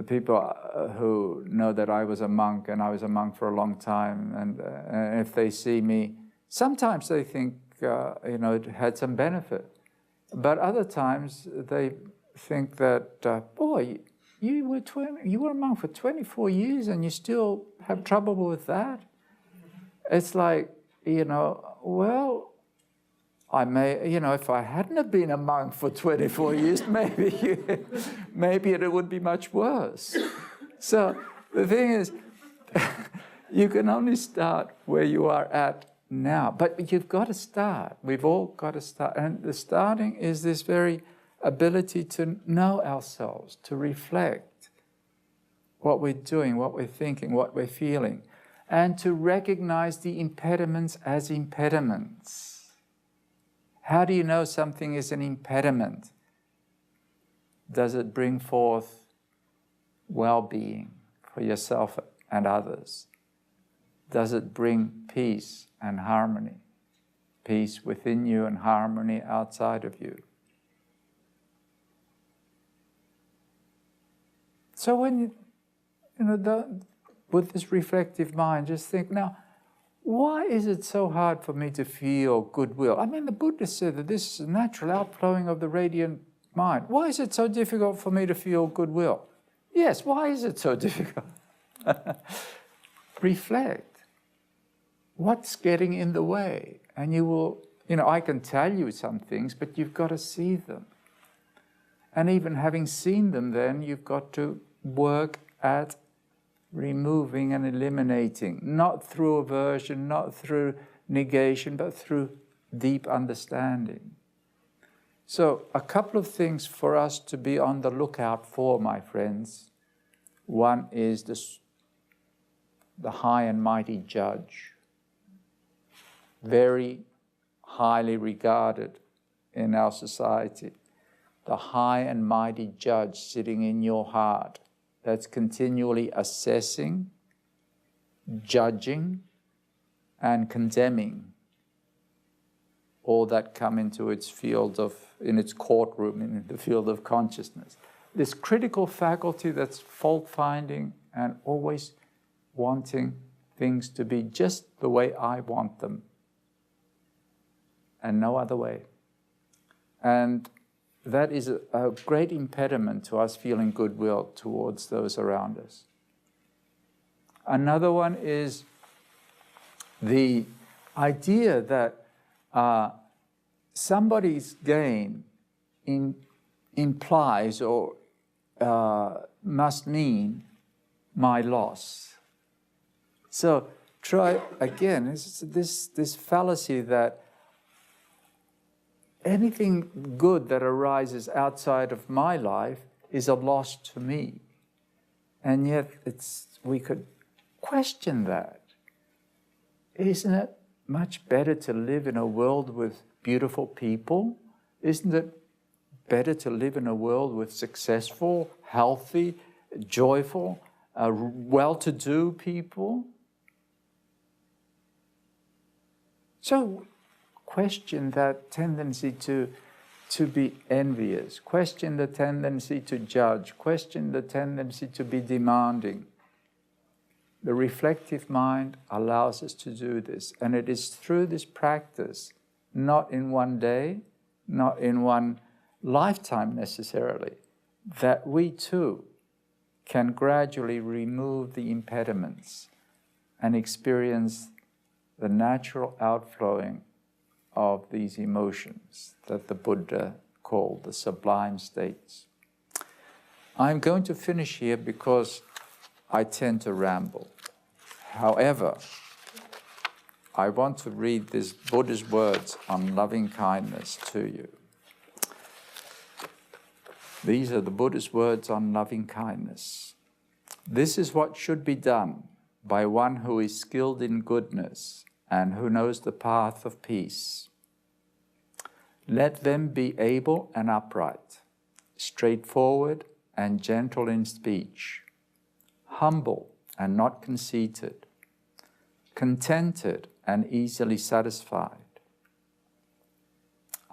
people who know that I was a monk, and I was a monk for a long time, and if they see me, sometimes they think, it had some benefit. But other times they think that, boy, you were a monk for 24 years and you still have trouble with that? It's like, well, I may, if I hadn't have been a monk for 24 years, maybe it would be much worse. So the thing is, you can only start where you are at now, but you've got to start. We've all got to start. And the starting is this very ability to know ourselves, to reflect what we're doing, what we're thinking, what we're feeling, and to recognize the impediments as impediments. How do you know something is an impediment? Does it bring forth well-being for yourself and others? Does it bring peace and harmony? Peace within you and harmony outside of you. So when with this reflective mind, just think, now, why is it so hard for me to feel goodwill? I mean, the Buddha said that this is a natural outflowing of the radiant mind. Why is it so difficult for me to feel goodwill? Yes, why is it so difficult? Reflect. What's getting in the way? And you will, I can tell you some things, but you've got to see them. And even having seen them, then you've got to work at removing and eliminating, not through aversion, not through negation, but through deep understanding. So, a couple of things for us to be on the lookout for, my friends. One is the high and mighty judge, very highly regarded in our society. The high and mighty judge sitting in your heart that's continually assessing, judging, and condemning all that come into its field in its courtroom, in the field of consciousness. This critical faculty that's fault-finding and always wanting things to be just the way I want them and no other way. And that is a great impediment to us feeling goodwill towards those around us. Another one is the idea that somebody's gain implies or must mean my loss. So try again, it's this fallacy that anything good that arises outside of my life is a loss to me. And yet we could question that. Isn't it much better to live in a world with beautiful people? Isn't it better to live in a world with successful, healthy, joyful, well-to-do people? So question that tendency to be envious, question the tendency to judge, question the tendency to be demanding. The reflective mind allows us to do this, and it is through this practice, not in one day, not in one lifetime necessarily, that we too can gradually remove the impediments and experience the natural outflowing of these emotions that the Buddha called the sublime states. I'm going to finish here because I tend to ramble. However, I want to read this Buddha's words on loving kindness to you. These are the Buddha's words on loving kindness. This is what should be done by one who is skilled in goodness and who knows the path of peace. Let them be able and upright, straightforward and gentle in speech, humble and not conceited, contented and easily satisfied,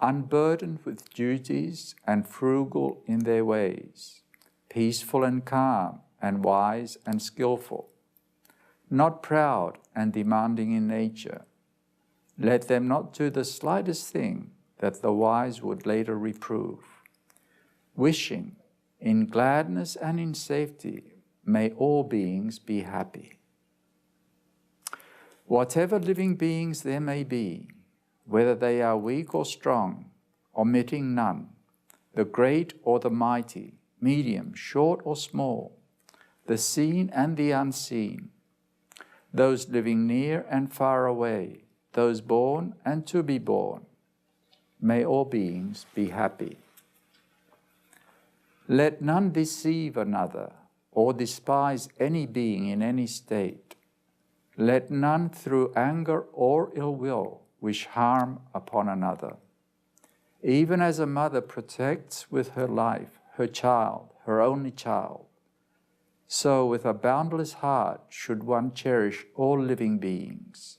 unburdened with duties and frugal in their ways, peaceful and calm and wise and skillful, not proud and demanding in nature. Let them not do the slightest thing that the wise would later reprove. Wishing, in gladness and in safety, may all beings be happy. Whatever living beings there may be, whether they are weak or strong, omitting none, the great or the mighty, medium, short or small, the seen and the unseen, those living near and far away, those born and to be born, may all beings be happy. Let none deceive another or despise any being in any state. Let none through anger or ill will wish harm upon another. Even as a mother protects with her life her child, her only child, so with a boundless heart should one cherish all living beings.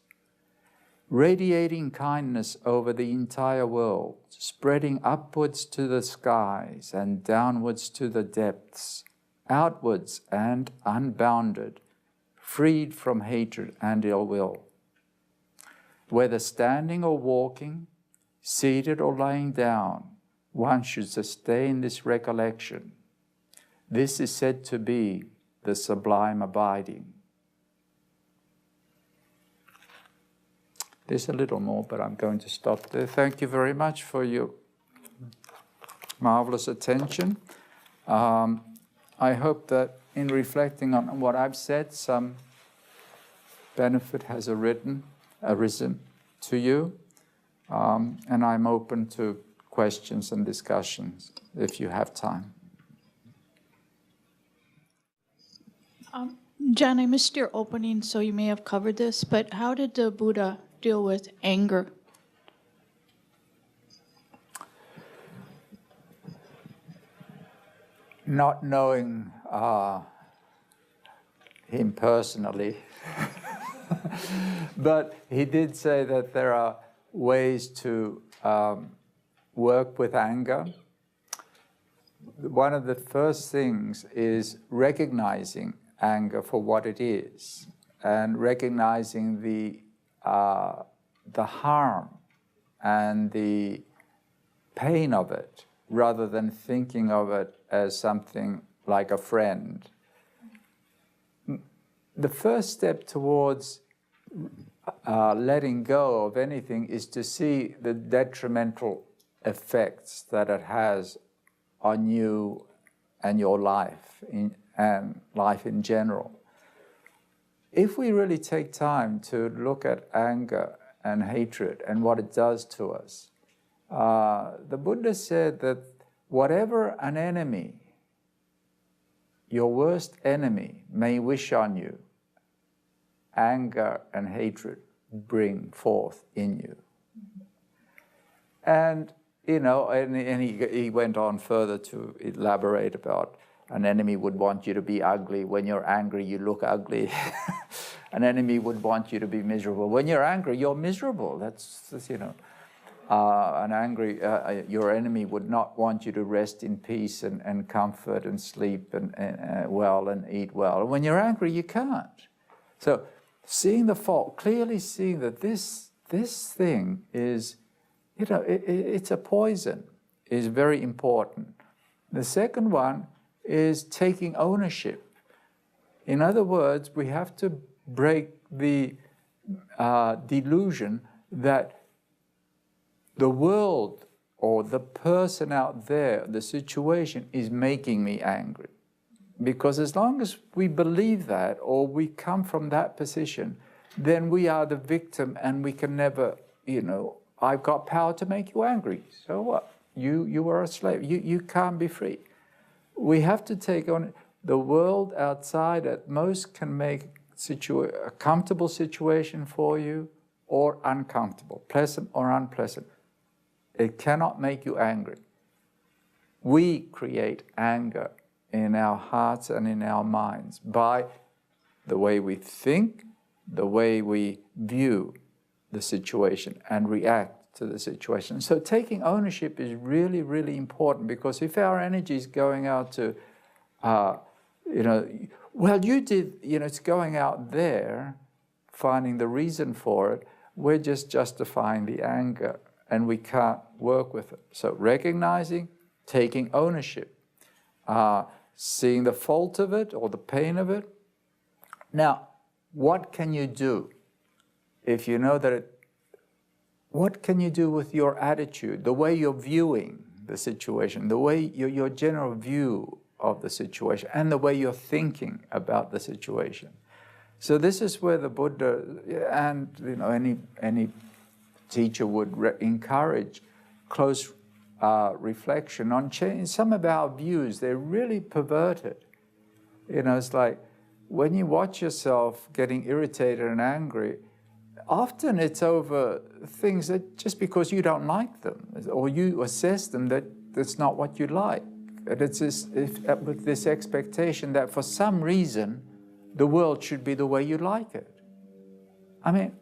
Radiating kindness over the entire world, spreading upwards to the skies and downwards to the depths, outwards and unbounded, freed from hatred and ill will. Whether standing or walking, seated or lying down, one should sustain this recollection. This is said to be the sublime abiding. There's a little more, but I'm going to stop there. Thank you very much for your marvelous attention. I hope that in reflecting on what I've said, some benefit has arisen to you, and I'm open to questions and discussions if you have time. John, I missed your opening, so you may have covered this, but how did the Buddha deal with anger? Not knowing him personally, but he did say that there are ways to work with anger. One of the first things is recognizing anger for what it is, and recognizing the harm and the pain of it, rather than thinking of it as something like a friend. The first step towards letting go of anything is to see the detrimental effects that it has on you and your life and life in general. If we really take time to look at anger and hatred and what it does to us, the Buddha said that whatever an enemy, your worst enemy, may wish on you, anger and hatred bring forth in you. And, and he went on further to elaborate about an enemy would want you to be ugly. When you're angry, you look ugly. An enemy would want you to be miserable. When you're angry, you're miserable. That's your enemy would not want you to rest in peace and comfort and sleep and well and eat well. And when you're angry, you can't. So seeing the fault, clearly seeing that this thing is, it's a poison, is very important. The second one is taking ownership. In other words, we have to break the delusion that the world or the person out there, the situation, is making me angry. Because as long as we believe that, or we come from that position, then we are the victim, and we can never, I've got power to make you angry. So what? You are a slave. You can't be free. We have to take on the world outside. At most can make a comfortable situation for you, or uncomfortable, pleasant or unpleasant. It cannot make you angry. We create anger in our hearts and in our minds by the way we think, the way we view the situation and react to the situation. So taking ownership is really, really important, because if our energy is going out to, well, you did, it's going out there, finding the reason for it, we're just justifying the anger, and we can't work with it. So recognizing, taking ownership, seeing the fault of it or the pain of it. Now, what can you do if you know that what can you do with your attitude, the way you're viewing the situation, the way your general view of the situation, and the way you're thinking about the situation? So this is where the Buddha and any teacher would encourage close reflection on change. Some of our views, they're really perverted. It's like when you watch yourself getting irritated and angry, often it's over things that just because you don't like them, or you assess them that's not what you like. And it's with this expectation that for some reason the world should be the way you like it. I mean,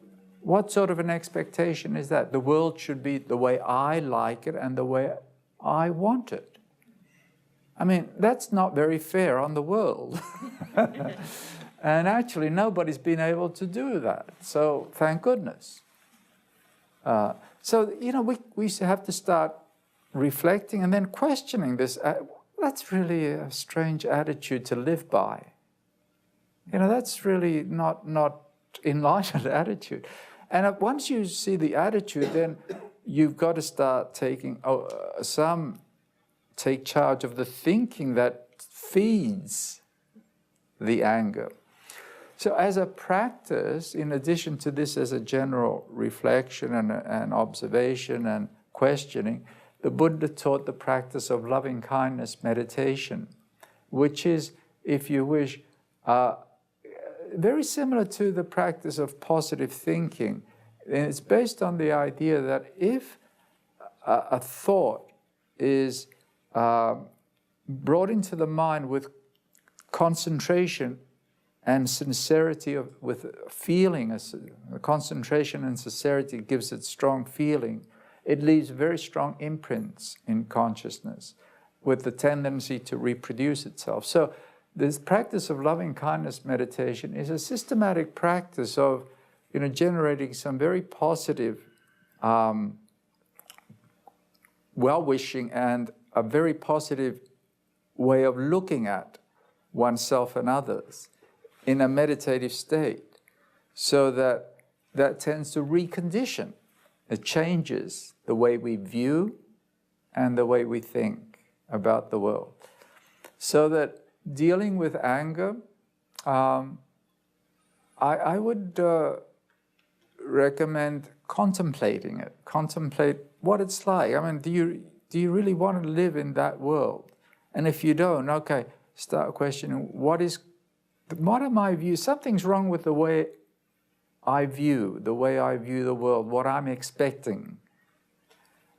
what sort of an expectation is that? The world should be the way I like it and the way I want it. I mean, that's not very fair on the world. And actually, nobody's been able to do that. So, thank goodness. We have to start reflecting and then questioning this. That's really a strange attitude to live by. That's really not enlightened attitude. And once you see the attitude, then you've got to start take charge of the thinking that feeds the anger. So as a practice, in addition to this as a general reflection and observation and questioning, the Buddha taught the practice of loving-kindness meditation, which is, if you wish, very similar to the practice of positive thinking. And it's based on the idea that if a thought is brought into the mind with concentration and sincerity, with feeling, concentration and sincerity gives it strong feeling, it leaves very strong imprints in consciousness with the tendency to reproduce itself. So this practice of loving-kindness meditation is a systematic practice of generating some very positive well-wishing and a very positive way of looking at oneself and others in a meditative state, so that tends to recondition. It changes the way we view and the way we think about the world. So that dealing with anger, I would recommend contemplating it. Contemplate what it's like. I mean, do you really want to live in that world? And if you don't, okay, start questioning, what are my views? Something's wrong with the way I view the world, what I'm expecting.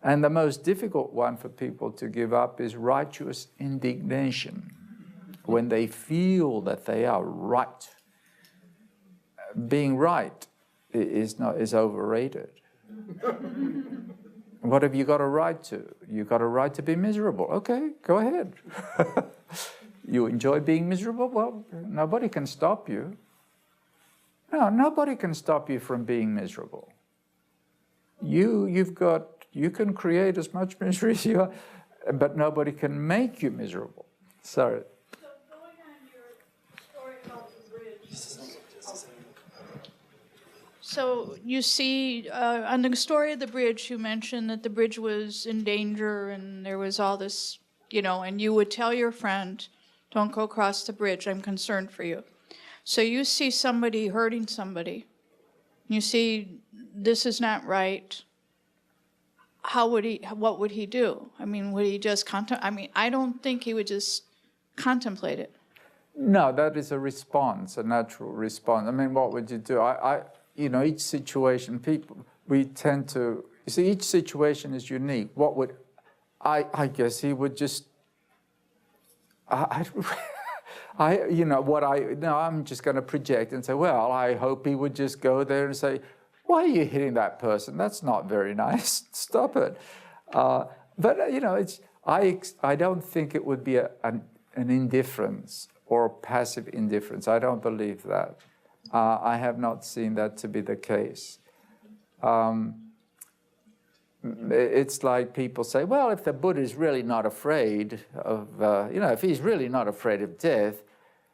And the most difficult one for people to give up is righteous indignation, when they feel that they are right. Being right is overrated. What have you got a right to? You got a right to be miserable. Okay, go ahead. You enjoy being miserable? Well, nobody can stop you. No, nobody can stop you from being miserable. You can create as much misery as you are, but nobody can make you miserable. Sorry. So going on your story about the bridge. So you see, on the story of the bridge, you mentioned that the bridge was in danger and there was all this, and you would tell your friend, don't go across the bridge, I'm concerned for you. So you see somebody hurting somebody. You see, this is not right. What would he do? I mean, would he just I don't think he would just contemplate it. No, that is a response, a natural response. I mean, what would you do? Each situation, each situation is unique. What would, I guess he would just, I'm just going to project and say, well, I hope he would just go there and say, why are you hitting that person? That's not very nice. Stop it. I don't think it would be an indifference or passive indifference. I don't believe that. I have not seen that to be the case. It's like people say, well, if the Buddha is really not afraid of, if he's really not afraid of death,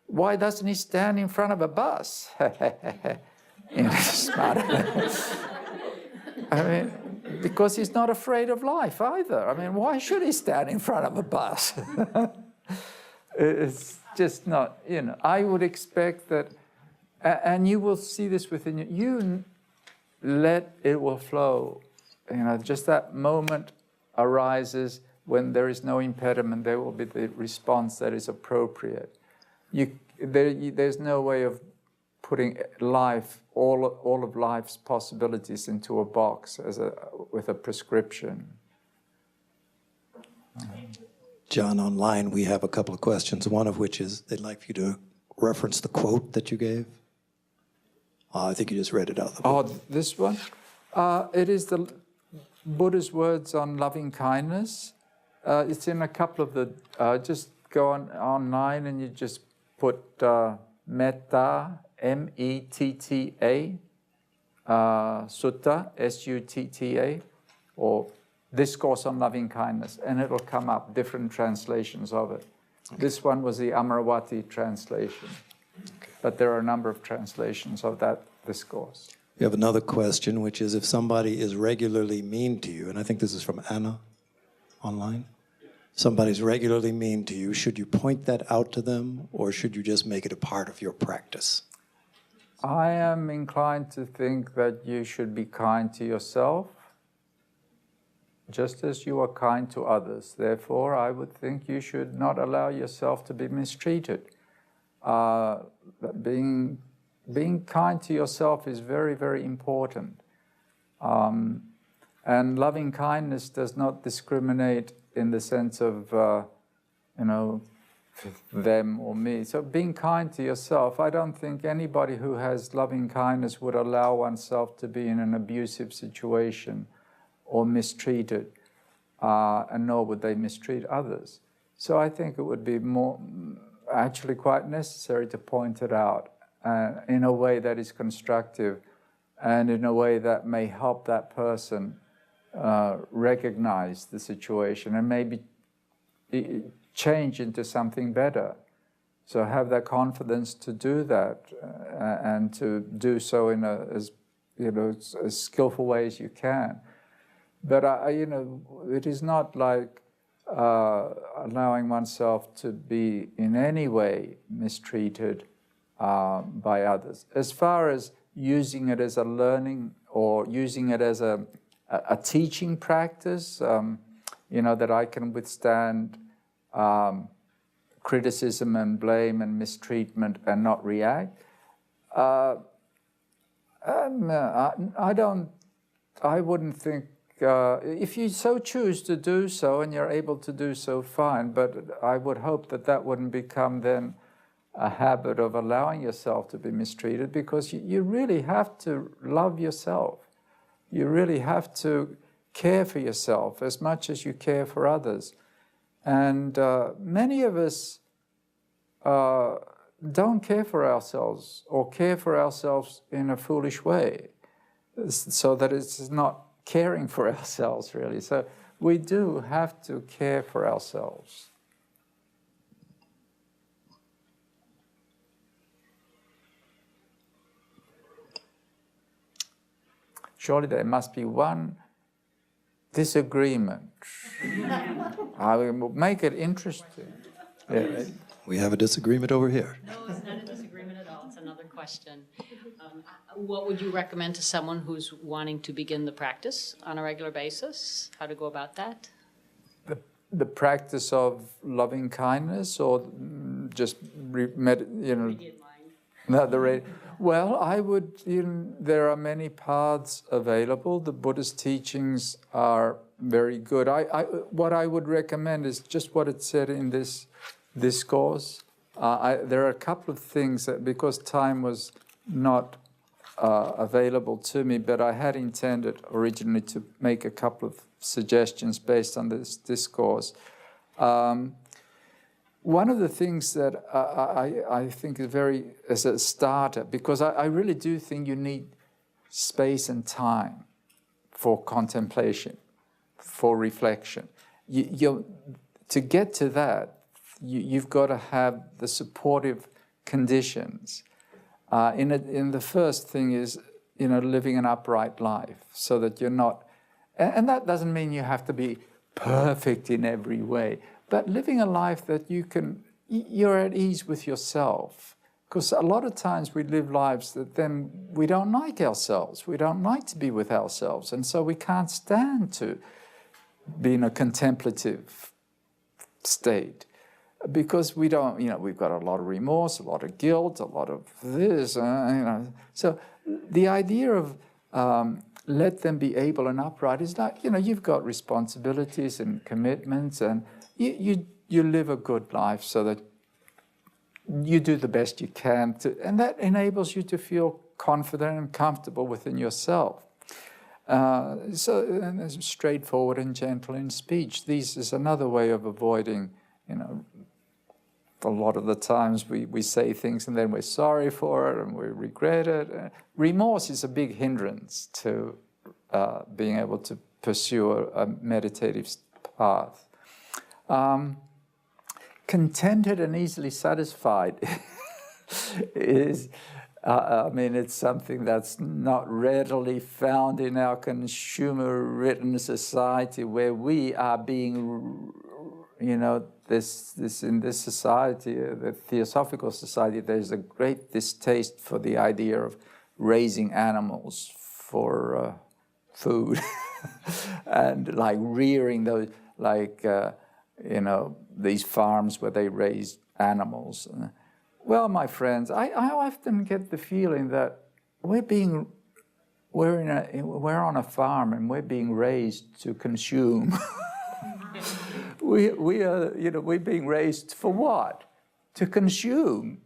why doesn't he stand in front of a bus? Smart. I mean, because he's not afraid of life either. I mean, why should he stand in front of a bus? It's just not, I would expect that, and you will see this within you, you let it will flow. Just that moment arises when there is no impediment, there will be the response that is appropriate. There's no way of putting life, all of life's possibilities into a box with a prescription. John, online we have a couple of questions, one of which is they'd like for you to reference the quote that you gave. I think you just read it out of the book. Oh, this one? It is the Buddha's words on loving kindness. It's in a couple of the, just go online and you just put metta, M-E-T-T-A, sutta, S-U-T-T-A, or discourse on loving kindness, and it'll come up, different translations of it. Okay. This one was the Amaravati translation, but there are a number of translations of that discourse. We have another question, which is if somebody is regularly mean to you, and I think this is from Anna online. somebody's regularly mean to you, should you point that out to them, or should you just make it a part of your practice? I am inclined to think that you should be kind to yourself, just as you are kind to others. Therefore, I would think you should not allow yourself to be mistreated. Being kind to yourself is very, very important. And loving kindness does not discriminate in the sense of, them or me. So being kind to yourself, I don't think anybody who has loving kindness would allow oneself to be in an abusive situation or mistreated, and nor would they mistreat others. So I think it would be actually quite necessary to point it out in a way that is constructive and in a way that may help that person recognize the situation and maybe change into something better. So have that confidence to do that and to do so in as skillful way as you can. But it is not like allowing oneself to be in any way mistreated by others. As far as using it as a learning or using it as a teaching practice, that I can withstand criticism and blame and mistreatment and not react. I wouldn't think, if you so choose to do so and you're able to do so, fine, but I would hope that that wouldn't become then a habit of allowing yourself to be mistreated, because you really have to love yourself. You really have to care for yourself as much as you care for others. And many of us don't care for ourselves, or care for ourselves in a foolish way, so that it's not caring for ourselves, really. So we do have to care for ourselves. Surely there must be one disagreement. I will make it interesting. Yeah. We have a disagreement over here. No, it's not a disagreement at all. It's another question. What would you recommend to someone who's wanting to begin the practice on a regular basis? How to go about that? The practice of loving kindness, or just Well, I would. There are many paths available. The Buddha's teachings are very good. What I would recommend is just what it said in this discourse. There are a couple of things that, because time was not available to me, but I had intended originally to make a couple of suggestions based on this discourse. One of the things that I think is very, as a starter, because I really do think you need space and time for contemplation, for reflection. To get to that, you've got to have the supportive conditions. In the first thing is, living an upright life, so that you're not, and that doesn't mean you have to be perfect in every way, but living a life that you're at ease with yourself. Because a lot of times we live lives that then we don't like ourselves. We don't like to be with ourselves. And so we can't stand to be in a contemplative state. Because we don't, we've got a lot of remorse, a lot of guilt, a lot of this, So the idea of let them be able and upright is like, you've got responsibilities and commitments, and you live a good life so that you do the best you can, and that enables you to feel confident and comfortable within yourself. And it's straightforward and gentle in speech. This is another way of avoiding, a lot of the times we say things and then we're sorry for it and we regret it. Remorse is a big hindrance to being able to pursue a meditative path. Contented and easily satisfied is, it's something that's not readily found in our consumer-ridden society, where we are being you know, this in this society, the Theosophical Society, there's a great distaste for the idea of raising animals for food and like rearing those, like, you know, these farms where they raise animals. Well, my friends, I often get the feeling that we're on a farm and we're being raised to consume. we are, you know, we're being raised for what? To consume.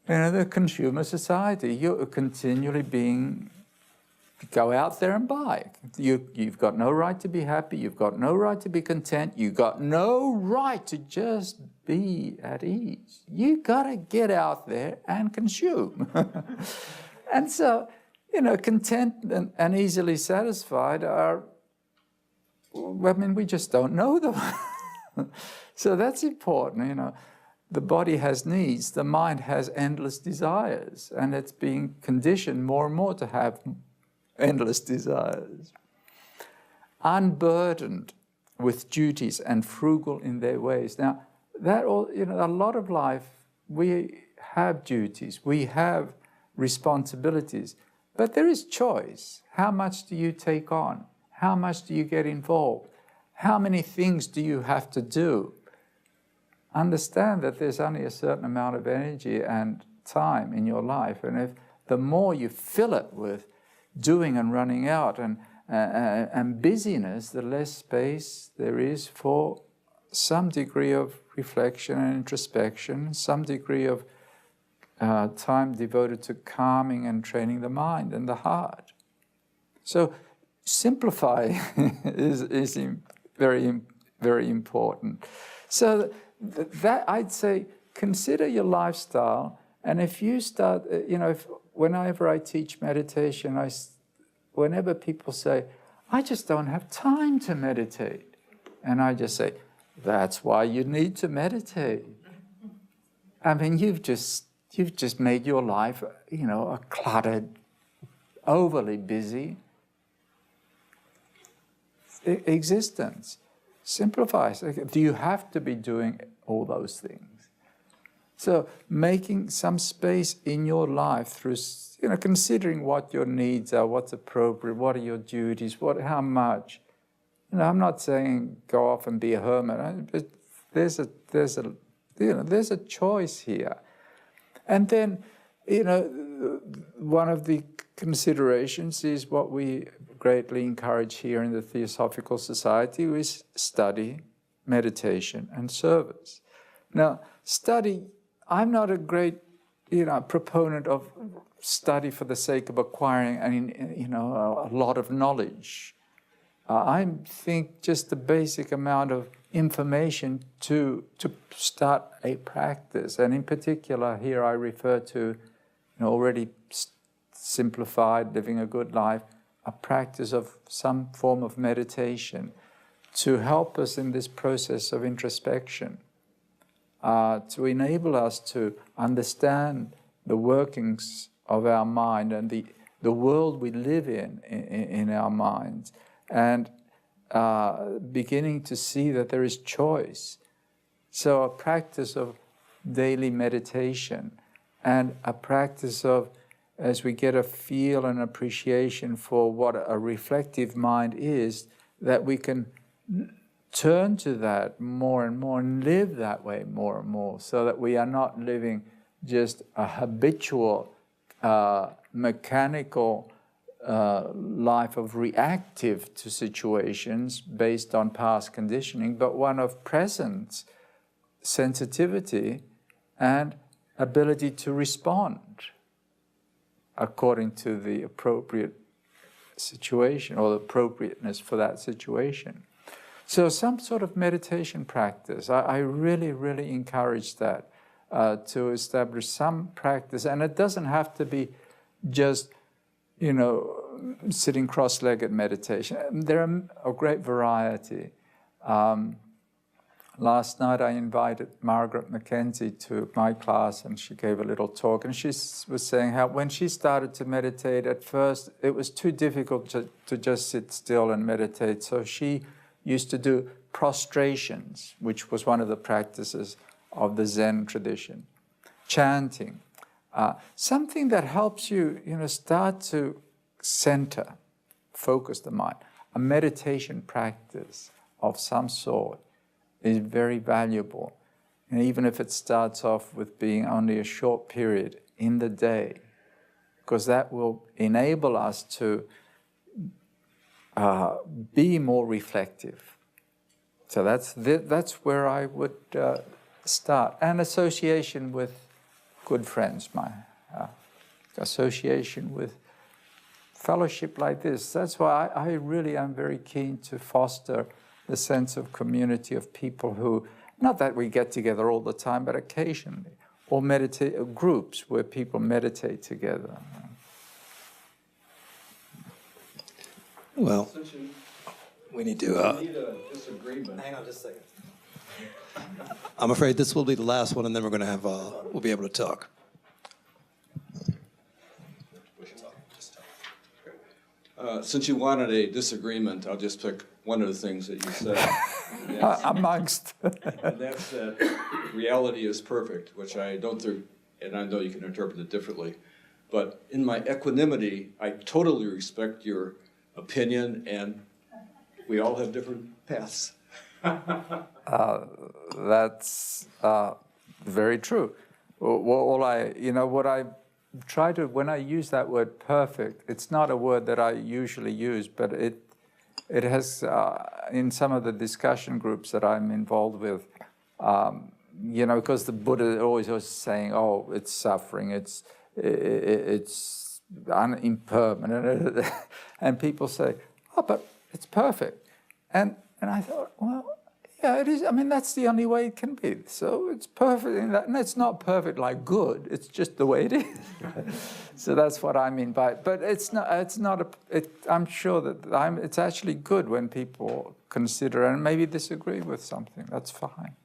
You know, the consumer society. You're continually being, go out there and buy. You've got no right to be happy. You've got no right to be content. You've got no right to just be at ease. You got to get out there and consume. And so, you know, content and easily satisfied are, I mean, we just don't know them. So that's important, you know. The body has needs, the mind has endless desires, and it's being conditioned more and more to have endless desires. Unburdened with duties and frugal in their ways. Now, that all, you know, a lot of life, we have duties, we have responsibilities, but there is choice. How much do you take on? How much do you get involved? How many things do you have to do? Understand that there's only a certain amount of energy and time in your life, and if the more you fill it with doing and running out and busyness, the less space there is for some degree of reflection and introspection, some degree of time devoted to calming and training the mind and the heart. So simplify is very, very important. So that I'd say, consider your lifestyle, and if you start, you know, whenever I teach meditation, whenever people say, I just don't have time to meditate, and I just say, that's why you need to meditate. I mean, you've just made your life, you know, a cluttered, overly busy existence. Simplify. Do you have to be doing all those things? So making some space in your life through, you know, considering what your needs are, what's appropriate, what are your duties, how much. You know, I'm not saying go off and be a hermit. But there's a choice here. And then, you know, one of the considerations is what we greatly encourage here in the Theosophical Society is study, meditation, and service. Now, study, I'm not a great, you know, proponent of study for the sake of acquiring, you know, a lot of knowledge. I think just the basic amount of information to start a practice, and in particular here I refer to, you know, already simplified, living a good life, a practice of some form of meditation to help us in this process of introspection, to enable us to understand the workings of our mind and the world we live in our minds, and beginning to see that there is choice. So a practice of daily meditation and a practice of, as we get a feel and appreciation for what a reflective mind is, that we can turn to that more and more and live that way more and more, so that we are not living just a habitual, mechanical life of reactive to situations based on past conditioning, but one of presence, sensitivity, and ability to respond according to the appropriate situation or the appropriateness for that situation. So some sort of meditation practice, I really, really encourage that, to establish some practice. And it doesn't have to be just, you know, sitting cross-legged meditation. There are a great variety. Last night I invited Margaret Mackenzie to my class, and she gave a little talk, and she was saying how when she started to meditate, at first it was too difficult to just sit still and meditate, so she used to do prostrations, which was one of the practices of the Zen tradition, chanting, something that helps you, start to center, focus the mind. A meditation practice of some sort is very valuable. And even if it starts off with being only a short period in the day, because that will enable us to be more reflective. So that's where I would start. And association with good friends, my association with fellowship like this. That's why I really am very keen to foster the sense of community of people who, not that we get together all the time, but occasionally, or meditate groups where people meditate together. Well, we need to... need a disagreement. Hang on just a second. I'm afraid this will be the last one, and then we're going to have, we'll be able to talk. Since you wanted a disagreement, I'll just pick one of the things that you said. Amongst. And that's that reality is perfect, which I don't think, and I know you can interpret it differently, but in my equanimity, I totally respect your opinion, and we all have different paths. That's very true. What I try to, when I use that word perfect, it's not a word that I usually use, but it has, in some of the discussion groups that I'm involved with, because the Buddha always was saying, oh, it's suffering, it's impermanent, and people say, oh, but it's perfect. And I thought, well, yeah, it is. I mean, that's the only way it can be. So it's perfect in that, and it's not perfect like good. It's just the way it is. So that's what I mean by it. But it's not. I'm sure that it's actually good when people consider and maybe disagree with something. That's fine.